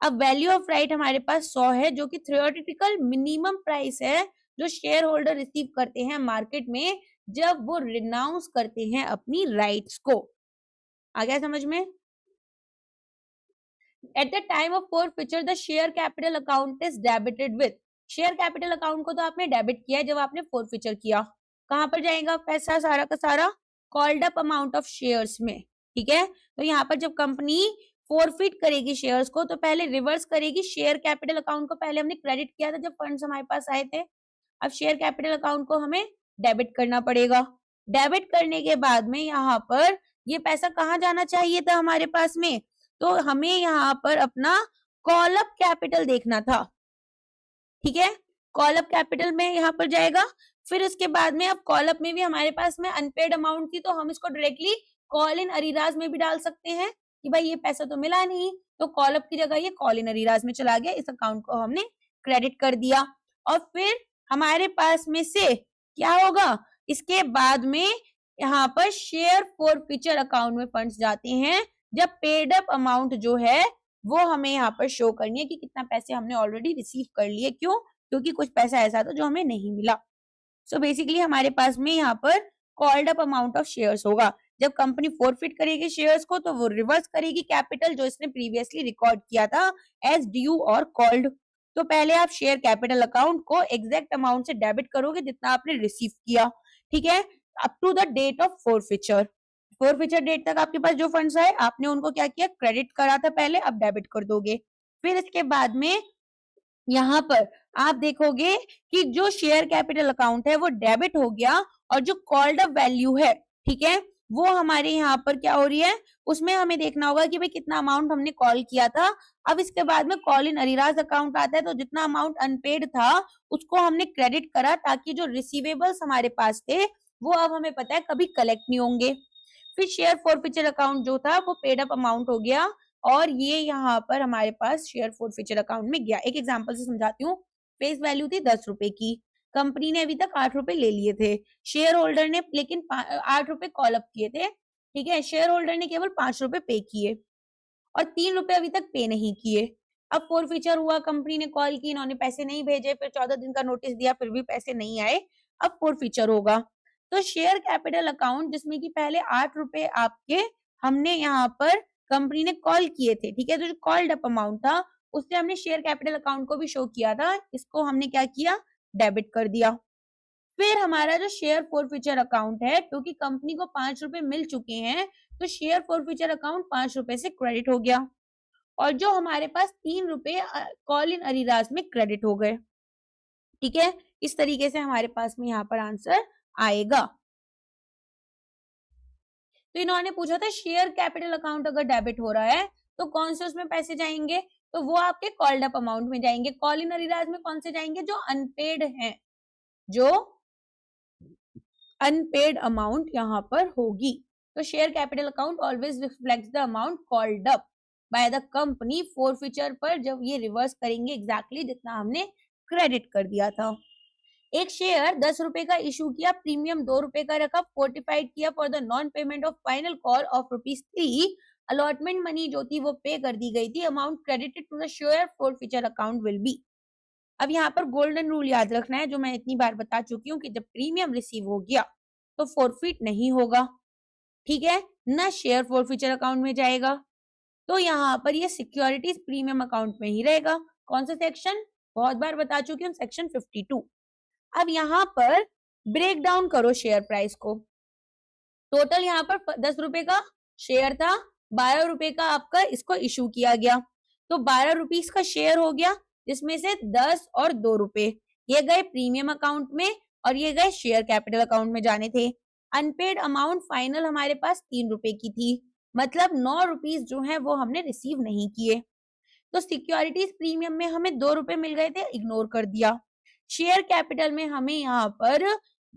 अब वैल्यू ऑफ राइट हमारे पास 100 है, जो कि थ्योरेटिकल मिनिमम प्राइस है जो शेयर होल्डर रिसीव करते हैं मार्केट में जब वो रिनाउंस करते हैं अपनी राइट्स को। आ गया समझ में? At the time of forfeiture the share capital account is debited with, share capital account को तो आपने डेबिट किया जब आपने फोरफिचर किया, कहां पर जाएगा पैसा सारा का सारा, called up amount of shares में। ठीक है, तो यहाँ पर जब कंपनी फोरफिट करेगी शेयर्स को तो पहले रिवर्स करेगी, शेयर कैपिटल अकाउंट को पहले हमने क्रेडिट किया था जब फंड्स हमारे पास आए थे, अब शेयर कैपिटल अकाउंट को हमें डेबिट करना पड़ेगा। डेबिट करने के बाद में यहाँ पर ये पैसा कहाँ जाना चाहिए था हमारे पास में, तो हमें यहाँ पर अपना कॉल अप कैपिटल देखना था। ठीक है, कॉल अप कैपिटल में यहाँ पर जाएगा। फिर उसके बाद में अब कॉल अप में भी हमारे पास में अनपेड अमाउंट थी, तो हम इसको डायरेक्टली कॉल इन अरीराज में भी डाल सकते हैं कि भाई ये पैसा तो मिला नहीं, तो कॉल अप की जगह ये कॉल इन अरीराज में चला गया, इस अकाउंट को हमने क्रेडिट कर दिया। और फिर हमारे पास में से क्या होगा, इसके बाद में यहाँ पर शेयर फॉरफिचर अकाउंट में फंड्स जाते हैं जब पेड अप अमाउंट जो है वो हमें यहाँ पर शो करनी है कि कितना पैसे हमने ऑलरेडी रिसीव कर लिए। क्यों? क्योंकि कुछ पैसा ऐसा था जो हमें नहीं मिला। सो बेसिकली हमारे पास में यहाँ पर called up amount of shares होगा। जब कंपनी फोरफिट करेगी शेयर्स को तो वो रिवर्स करेगी कैपिटल जो इसने प्रीवियसली रिकॉर्ड किया था एज ड्यू और कॉल्ड। तो पहले आप शेयर कैपिटल अकाउंट को एग्जैक्ट अमाउंट से डेबिट करोगे जितना आपने रिसीव किया। ठीक है, up to the date of forfeiture, forfeiture date तक आपके पास जो फंड्स आए आपने उनको क्या किया, क्रेडिट करा था पहले, अब डेबिट कर दोगे। फिर इसके बाद में यहाँ पर आप देखोगे कि जो शेयर कैपिटल अकाउंट है वो डेबिट हो गया और जो कॉल्ड अप वैल्यू है, ठीक है, वो हमारे यहाँ पर क्या हो रही है, उसमें हमें देखना होगा कि भाई कितना अमाउंट हमने कॉल किया था। अब इसके बाद में कॉल इन अरीराज अकाउंट आता है, तो जितना अमाउंट अनपेड था उसको हमने क्रेडिट करा ताकि जो रिसीवेबल्स हमारे पास थे वो अब हमें पता है कभी कलेक्ट नहीं होंगे। फिर शेयर फॉरफीचर अकाउंट जो था वो पेड अप अमाउंट हो गया और ये यहाँ पर हमारे पास शेयर फॉरफीचर अकाउंट में गया। एक एग्जांपल से समझाती हूँ। फेस वैल्यू थी 10 रुपए की, कंपनी ने अभी तक 8 रुपए ले लिए थे, शेयर होल्डर ने लेकिन 8 रुपए कॉल अप किए थे, ठीक है। शेयर होल्डर ने केवल 5 रुपए पे किए और 3 रुपए अभी तक पे नहीं किए। अब फॉरफीचर हुआ, कंपनी ने कॉल की, इन्होंने पैसे नहीं भेजे, फिर 14 दिन का नोटिस दिया, फिर भी पैसे नहीं आए, अब फॉरफीचर होगा। तो शेयर कैपिटल अकाउंट जिसमें कि पहले 8 रुपए आपके हमने यहाँ पर कंपनी ने कॉल किए थे, ठीक है, तो जो कॉल्ड अप अमाउंट था उससे हमने शेयर कैपिटल अकाउंट को भी शो किया था, इसको हमने क्या किया, डेबिट कर दिया। फिर हमारा जो शेयर फॉरफीचर अकाउंट है, क्योंकि कंपनी को 5 रुपए मिल चुके हैं तो शेयर फॉरफीचर अकाउंट 5 रुपए से क्रेडिट हो गया और जो हमारे पास 3 रुपए कॉल इन अरिराज में क्रेडिट हो गए, ठीक है। इस तरीके से हमारे पास में यहाँ पर आंसर आएगा। तो इन्होंने पूछा था शेयर कैपिटल अकाउंट अगर डेबिट हो रहा है तो कौन से उसमें पैसे जाएंगे, तो वो आपके कॉल्ड अप अमाउंट में जाएंगे। कॉल इन अरिराज में कौन से जाएंगे, जो अनपेड हैं, जो अनपेड अमाउंट यहाँ पर होगी। तो share capital account always reflects the amount called up by the company forfeiture पर जब ये रिवर्स करेंगे एग्जैक्टली जितना हमने क्रेडिट कर दिया था। एक शेयर 10 रुपए का इशू किया, प्रीमियम 2 रुपए का रखा, फोर्टिफाइड किया for the non payment of final call of ₹3, allotment money जो थी वो पे कर दी गई थी, amount credited to the share forfeiture account will be. अब यहाँ पर गोल्डन रूल याद रखना है जो मैं इतनी बार बता चुकी हूँ कि जब प्रीमियम रिसीव हो गया तो फॉरफिट नहीं होगा, ठीक है, ना शेयर फॉरफीचर अकाउंट में जाएगा, तो यहाँ पर ये सिक्योरिटीज प्रीमियम अकाउंट में ही रहेगा। कौन सा सेक्शन, बहुत बार बता चुकी हूँ, सेक्शन 52। अब यहाँ पर ब्रेक डाउन करो शेयर प्राइस को। टोटल यहाँ पर 10 रुपए का शेयर था, 12 रुपए का आपका इसको इशू किया गया, तो 12 रुपीज का शेयर हो गया, जिसमें से 10 और 2 रुपए ये गए प्रीमियम अकाउंट में और ये गए शेयर कैपिटल अकाउंट में जाने थे। अनपेड अमाउंट फाइनल हमारे पास 3 रुपए की थी, मतलब 9 रुपीज जो है वो हमने रिसीव नहीं किए। तो सिक्योरिटीज प्रीमियम में हमें 2 रुपए मिल गए थे, इग्नोर कर दिया। शेयर कैपिटल में हमें यहाँ पर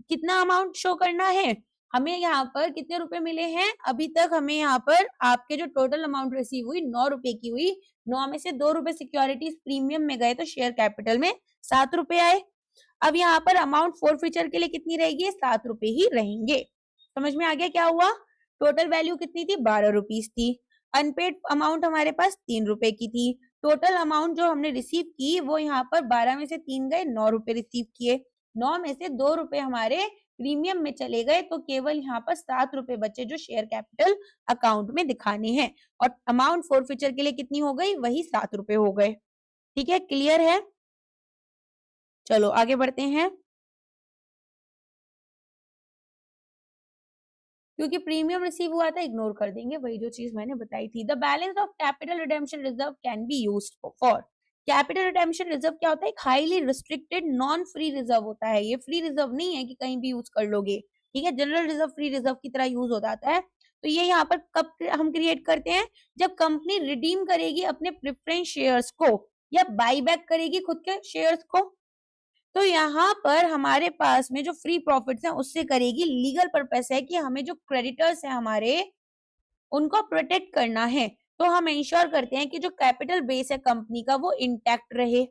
कितना अमाउंट शो करना है, हमें यहाँ पर कितने रुपए मिले हैं, अभी तक हमें यहाँ पर आपके जो टोटल अमाउंट रिसीव हुई 9 रुपए की हुई, 9 में से 2 रुपए सिक्योरिटीज प्रीमियम में गए तो शेयर कैपिटल में 7 रुपए आए। अब यहाँ पर अमाउंट फॉरफीचर के लिए कितनी रहेगी, 7 रुपए ही रहेंगे। समझ में आ गया क्या हुआ, टोटल वैल्यू कितनी थी, 12 रुपीज थी, अनपेड अमाउंट हमारे पास 3 रुपए की थी, टोटल अमाउंट जो हमने रिसीव की वो यहाँ पर 12 में से 3 गए, 9 रुपए रिसीव किए, 9 में से 2 रुपए हमारे प्रीमियम में चले गए, तो केवल यहाँ पर 7 रुपए बचे जो शेयर कैपिटल अकाउंट में दिखाने हैं और अमाउंट फॉरफीचर के लिए कितनी हो गई, वही 7 रुपए हो गए। ठीक है, क्लियर है। चलो आगे बढ़ते हैं। क्योंकि प्रीमियम रिसीव हुआ था इग्नोर कर देंगे, वही जो चीज मैंने बताई थी। The balance of capital redemption reserve can be used for. Capital redemption reserve क्या होता है, एक highly restricted non free reserve होता है, ये फ्री रिजर्व नहीं है कि कहीं भी यूज कर लोगे, ठीक है, जनरल रिजर्व फ्री रिजर्व की तरह यूज हो जाता है। तो ये यहाँ पर कब हम क्रिएट करते हैं, जब कंपनी रिडीम करेगी अपने प्रेफरेंस शेयर्स को या बाई बैक करेगी खुद के शेयर्स को, तो यहाँ पर हमारे पास में जो फ्री प्रॉफिट्स हैं उससे करेगी। लीगल पर्पस है कि हमें जो क्रेडिटर्स हैं हमारे उनको प्रोटेक्ट करना है, तो हम इंश्योर करते हैं कि जो कैपिटल बेस है कंपनी का वो इंटैक्ट रहे।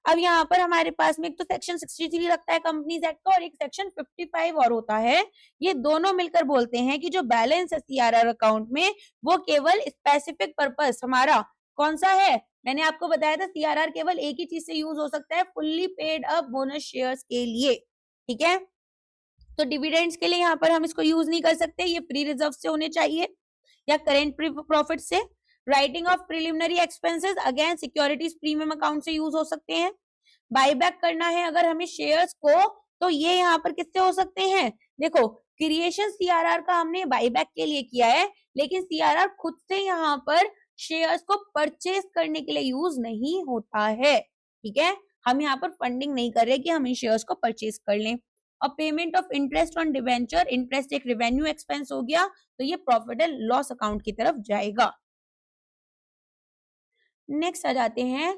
अब यहाँ पर हमारे पास में एक तो सेक्शन 63 लगता है कंपनीज एक्ट का और एक सेक्शन 55 और होता है, ये दोनों मिलकर बोलते हैं कि जो बैलेंस है सीआरआर अकाउंट में वो केवल स्पेसिफिक पर्पस हमारा कौन सा है, मैंने आपको बताया था सीआरआर केवल एक ही चीज से यूज हो सकता है, fully paid up bonus shares के लिए, ठीक है। तो डिविडेंड्स के लिए यहाँ पर हम इसको यूज नहीं कर सकते, ये फ्री रिजर्व से होने चाहिए या करेंट प्रॉफिट से। Writing off preliminary expenses again securities premium account से यूज हो सकते हैं। बाईबैक करना है अगर हमें शेयर्स को, तो ये यहाँ पर किससे हो सकते हैं, देखो क्रिएशन सीआरआर का हमने बाईबैक के लिए किया है, लेकिन सीआरआर खुद से यहाँ पर शेयर्स को परचेज करने के लिए यूज नहीं होता है, ठीक है, हम यहाँ पर फंडिंग नहीं कर रहे कि हम इन शेयर्स को परचेज कर लें। और payment of interest on debenture, interest एक रेवेन्यू एक्सपेंस हो गया, तो ये प्रॉफिट एंड लॉस अकाउंट की तरफ जाएगा। नेक्स्ट आ जाते हैं,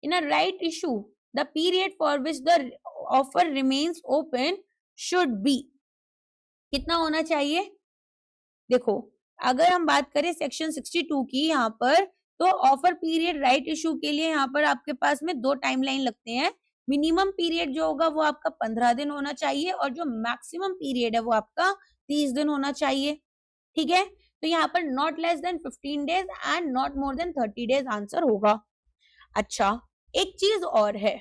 in a right issue the period for which the offer remains open should be, कितना होना चाहिए, देखो अगर हम बात करें सेक्शन 62 की यहाँ पर, तो ऑफर पीरियड राइट इशू के लिए यहाँ पर आपके पास में 2 टाइमलाइन लगते हैं। मिनिमम पीरियड जो होगा वो आपका 15 दिन होना चाहिए और जो मैक्सिमम पीरियड है वो आपका 30 दिन होना चाहिए। ठीक है, तो यहाँ पर not less than 15 days and not more than 30 days answer होगा। अच्छा, एक चीज और है,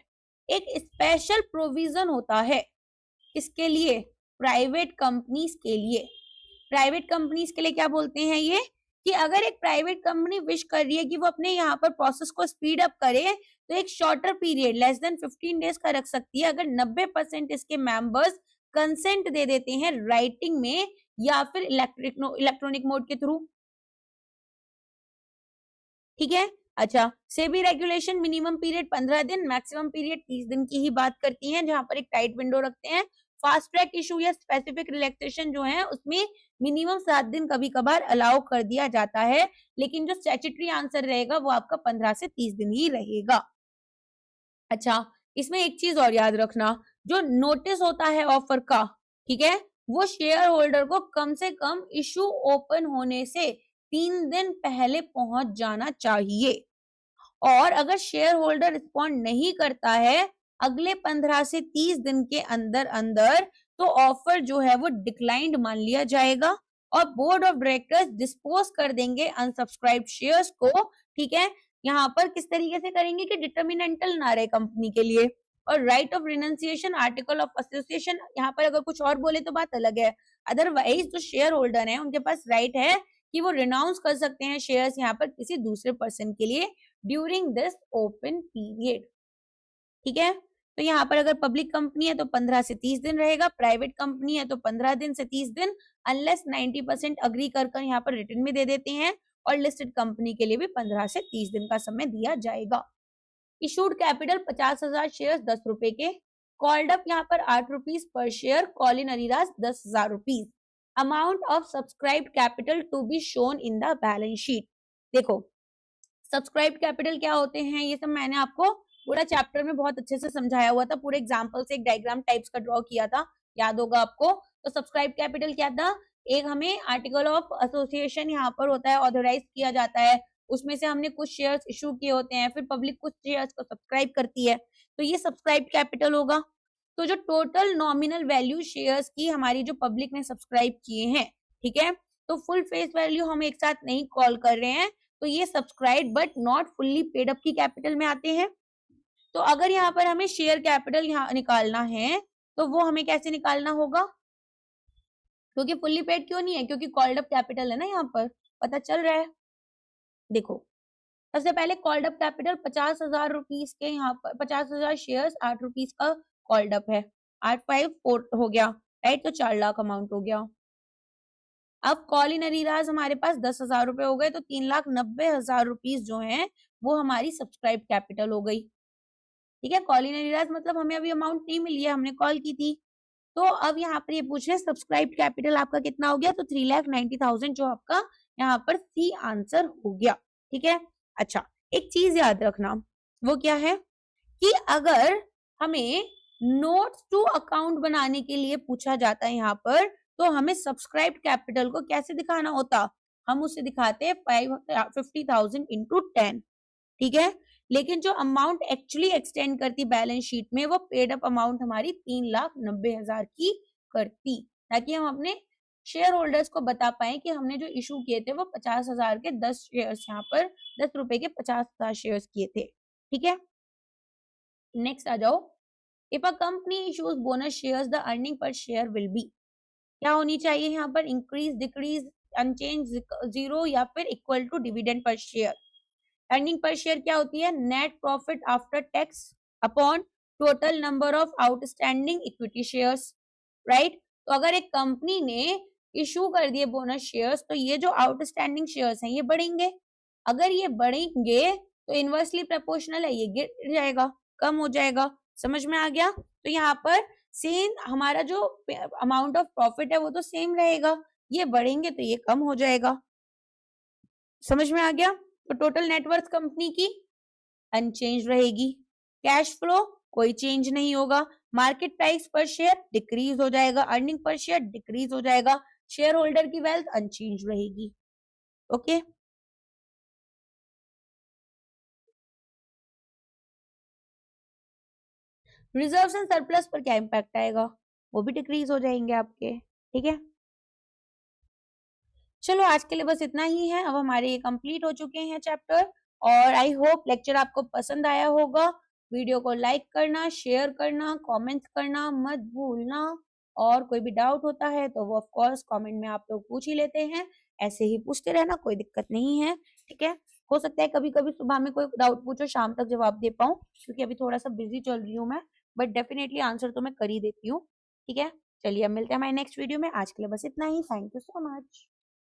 एक स्पेशल प्रोविजन होता है किसके लिए? प्राइवेट कंपनीज के लिए। प्राइवेट कंपनीज के लिए क्या बोलते हैं ये, कि अगर एक प्राइवेट कंपनी विश कर रही है कि वो अपने यहाँ पर प्रोसेस को स्पीड अप करे, तो एक shorter period less than 15 days का रख सकती है अगर 90% इसके मेंबर्स कंसेंट दे देते हैं राइटिंग में या फिर इलेक्ट्रॉनिक मोड के थ्रू। ठीक है, अच्छा, सेबी रेगुलेशन मिनिमम पीरियड 15 दिन, मैक्सिमम पीरियड 30 दिन की ही बात करती है, जहां पर एक टाइट विंडो रखते हैं। फास्ट ट्रैक इशू या स्पेसिफिक रिलैक्सेशन जो है उसमें मिनिमम 7 दिन कभी कभार अलाउ कर दिया जाता है, लेकिन जो स्टैट्यूटरी आंसर रहेगा वो आपका 15 से 30 दिन ही रहेगा। अच्छा, इसमें एक चीज और याद रखना, जो नोटिस होता है ऑफर का, ठीक है, वो शेयर होल्डर को कम से कम इशू ओपन होने से 3 दिन पहले पहुंच जाना चाहिए। और अगर शेयर होल्डर रिस्पॉन्ड नहीं करता है अगले 15 से 30 दिन के अंदर अंदर, तो ऑफर जो है वो डिक्लाइंड मान लिया जाएगा और बोर्ड ऑफ डायरेक्टर्स डिस्पोज कर देंगे अनसब्सक्राइब्ड शेयर्स को। ठीक है, यहाँ पर किस तरीके से करेंगे कि डिटर्मिनेंटल ना रहे कंपनी के लिए। और right of renunciation, article of association, यहाँ पर अगर कुछ और बोले तो बात अलग है, अदरवाइज जो शेयर होल्डर है उनके पास राइट है कि वो रिनाउंस कर सकते हैं शेयर्स यहाँ पर किसी दूसरे पर्सन के लिए ड्यूरिंग दिस ओपन पीरियड। ठीक है, तो यहाँ पर अगर पब्लिक कंपनी है तो 15 से 30 दिन रहेगा, प्राइवेट कंपनी है तो 15 दिन से 30 दिन, अनलेस 90% अग्री कर यहाँ पर रिटर्न में दे देते हैं, और लिस्टेड कंपनी के लिए भी 15 से 30 दिन का समय दिया जाएगा। इशूड कैपिटल 50,000 शेयर 10 रुपए के, कॉल्ड अप यहाँ पर 8 rupees per share, call in arrears 10,000 rupees. Amount of subscribed capital to be shown in the balance sheet. देखो सब्सक्राइब्ड कैपिटल क्या होते हैं, ये सब मैंने आपको पूरा चैप्टर में बहुत अच्छे से समझाया हुआ था, पूरे एग्जाम्पल से एक डायग्राम टाइप्स का ड्रॉ किया था, याद होगा आपको। तो सब्सक्राइब कैपिटल क्या था, एक हमें आर्टिकल ऑफ एसोसिएशन यहाँ पर होता है, ऑथराइज किया जाता है, उसमें से हमने कुछ शेयर्स इशू किए होते हैं, फिर पब्लिक कुछ शेयर्स को सब्सक्राइब करती है, तो ये सब्सक्राइब कैपिटल होगा। तो जो टोटल नॉमिनल वैल्यू शेयर्स की हमारी जो पब्लिक ने सब्सक्राइब किए हैं, ठीक है, तो फुल फेस वैल्यू हम एक साथ नहीं कॉल कर रहे हैं, तो ये subscribe but not fully paid up की कैपिटल में आते हैं। तो अगर यहाँ पर हमें शेयर कैपिटल यहाँ निकालना है तो वो हमें कैसे निकालना होगा, क्योंकि फुल्ली पेड क्यों नहीं है, क्योंकि कॉल्ड अप कैपिटल है ना, यहाँ पर पता चल रहा है। देखो सबसे पहले कॉल्ड अप कैपिटल 50,000 रुपीज के, यहाँ पर 50,000 शेयर्स 8 रुपीज का कॉल्ड अप है, 854 हो गया, राइट, तो 4 लाख अमाउंट हो गया। अब कॉल इन अरिराज हमारे पास 10,000 रुपए हो गए, तो 3,90,000 रुपीज जो है वो हमारी सब्सक्राइब कैपिटल हो गई। ठीक है, कॉल इन अरिराज मतलब हमें अभी अमाउंट नहीं मिली है, हमने कॉल की थी। तो अब यहाँ पर ये पूछ रहे हैं सब्सक्राइब कैपिटल आपका कितना हो गया, तो 3,90,000 जो आपका यहाँ पर सी आंसर हो गया। ठीक है, अच्छा एक चीज याद रखना, वो क्या है कि अगर हमें नोट्स टू अकाउंट बनाने के लिए पूछा जाता है यहाँ पर, तो हमें सब्सक्राइब कैपिटल को कैसे दिखाना होता, हम उसे दिखाते हैं 50,000 इंटू 10। ठीक है, लेकिन जो अमाउंट एक्चुअली एक्सटेंड करती बैलेंस शीट में वो पेड अप अमाउंट हमारी 3,90,000 की करती, ताकि हम अपने शेयर होल्डर्स को बता पाए कि हमने जो इशू किए थे वो 50,000 के 10 शेयर्स, यहाँ पर 10 रुपए के 50,000 शेयर्स किए थे। ठीक है, नेक्स्ट आ जाओ, if a company issues bonus shares the earning per share will be, क्या होनी चाहिए यहाँ पर, इंक्रीज, डिक्रीज, अनचेंज, जीरो या फिर equal to dividend per share. Earning per share क्या होती है, net profit after tax upon total number of outstanding equity shares, right. तो अगर एक कंपनी ने इशू कर दिए बोनस शेयर्स, तो ये जो आउटस्टैंडिंग शेयर्स हैं ये बढ़ेंगे, अगर ये बढ़ेंगे तो इनवर्सली प्रोपोर्शनल है, ये गिर जाएगा, कम हो जाएगा। समझ में आ गया, तो यहाँ पर सेम हमारा जो अमाउंट ऑफ प्रॉफिट है वो तो सेम रहेगा, ये बढ़ेंगे तो ये कम हो जाएगा। समझ में आ गया, तो टोटल नेटवर्थ कंपनी की अनचेंज रहेगी, कैश फ्लो कोई चेंज नहीं होगा, मार्केट प्राइस पर शेयर डिक्रीज हो जाएगा, अर्निंग पर शेयर डिक्रीज हो जाएगा, शेयर होल्डर की वेल्थ अनचेंज रहेगी। ओके रिजर्व्स एंड सरप्लस पर क्या इम्पैक्ट आएगा, वो भी डिक्रीज हो जाएंगे आपके। ठीक है, चलो आज के लिए बस इतना ही है। अब हमारे ये कंप्लीट हो चुके हैं चैप्टर, और आई होप लेक्चर आपको पसंद आया होगा। वीडियो को लाइक करना, शेयर करना, कमेंट्स करना मत भूलना, और कोई भी डाउट होता है तो वो ऑफ कोर्स कमेंट में आप लोग पूछ ही लेते हैं। ऐसे ही पूछते रहना, कोई दिक्कत नहीं है। ठीक है, हो सकता है कभी कभी सुबह में कोई डाउट पूछो, शाम तक जवाब दे पाऊँ, क्योंकि अभी थोड़ा सा बिजी चल रही हूँ मैं, बट डेफिनेटली आंसर तो मैं कर ही देती हूँ। ठीक है, चलिए अब मिलते हैं हमारे नेक्स्ट वीडियो में। आज के लिए बस इतना ही। Thank you so much.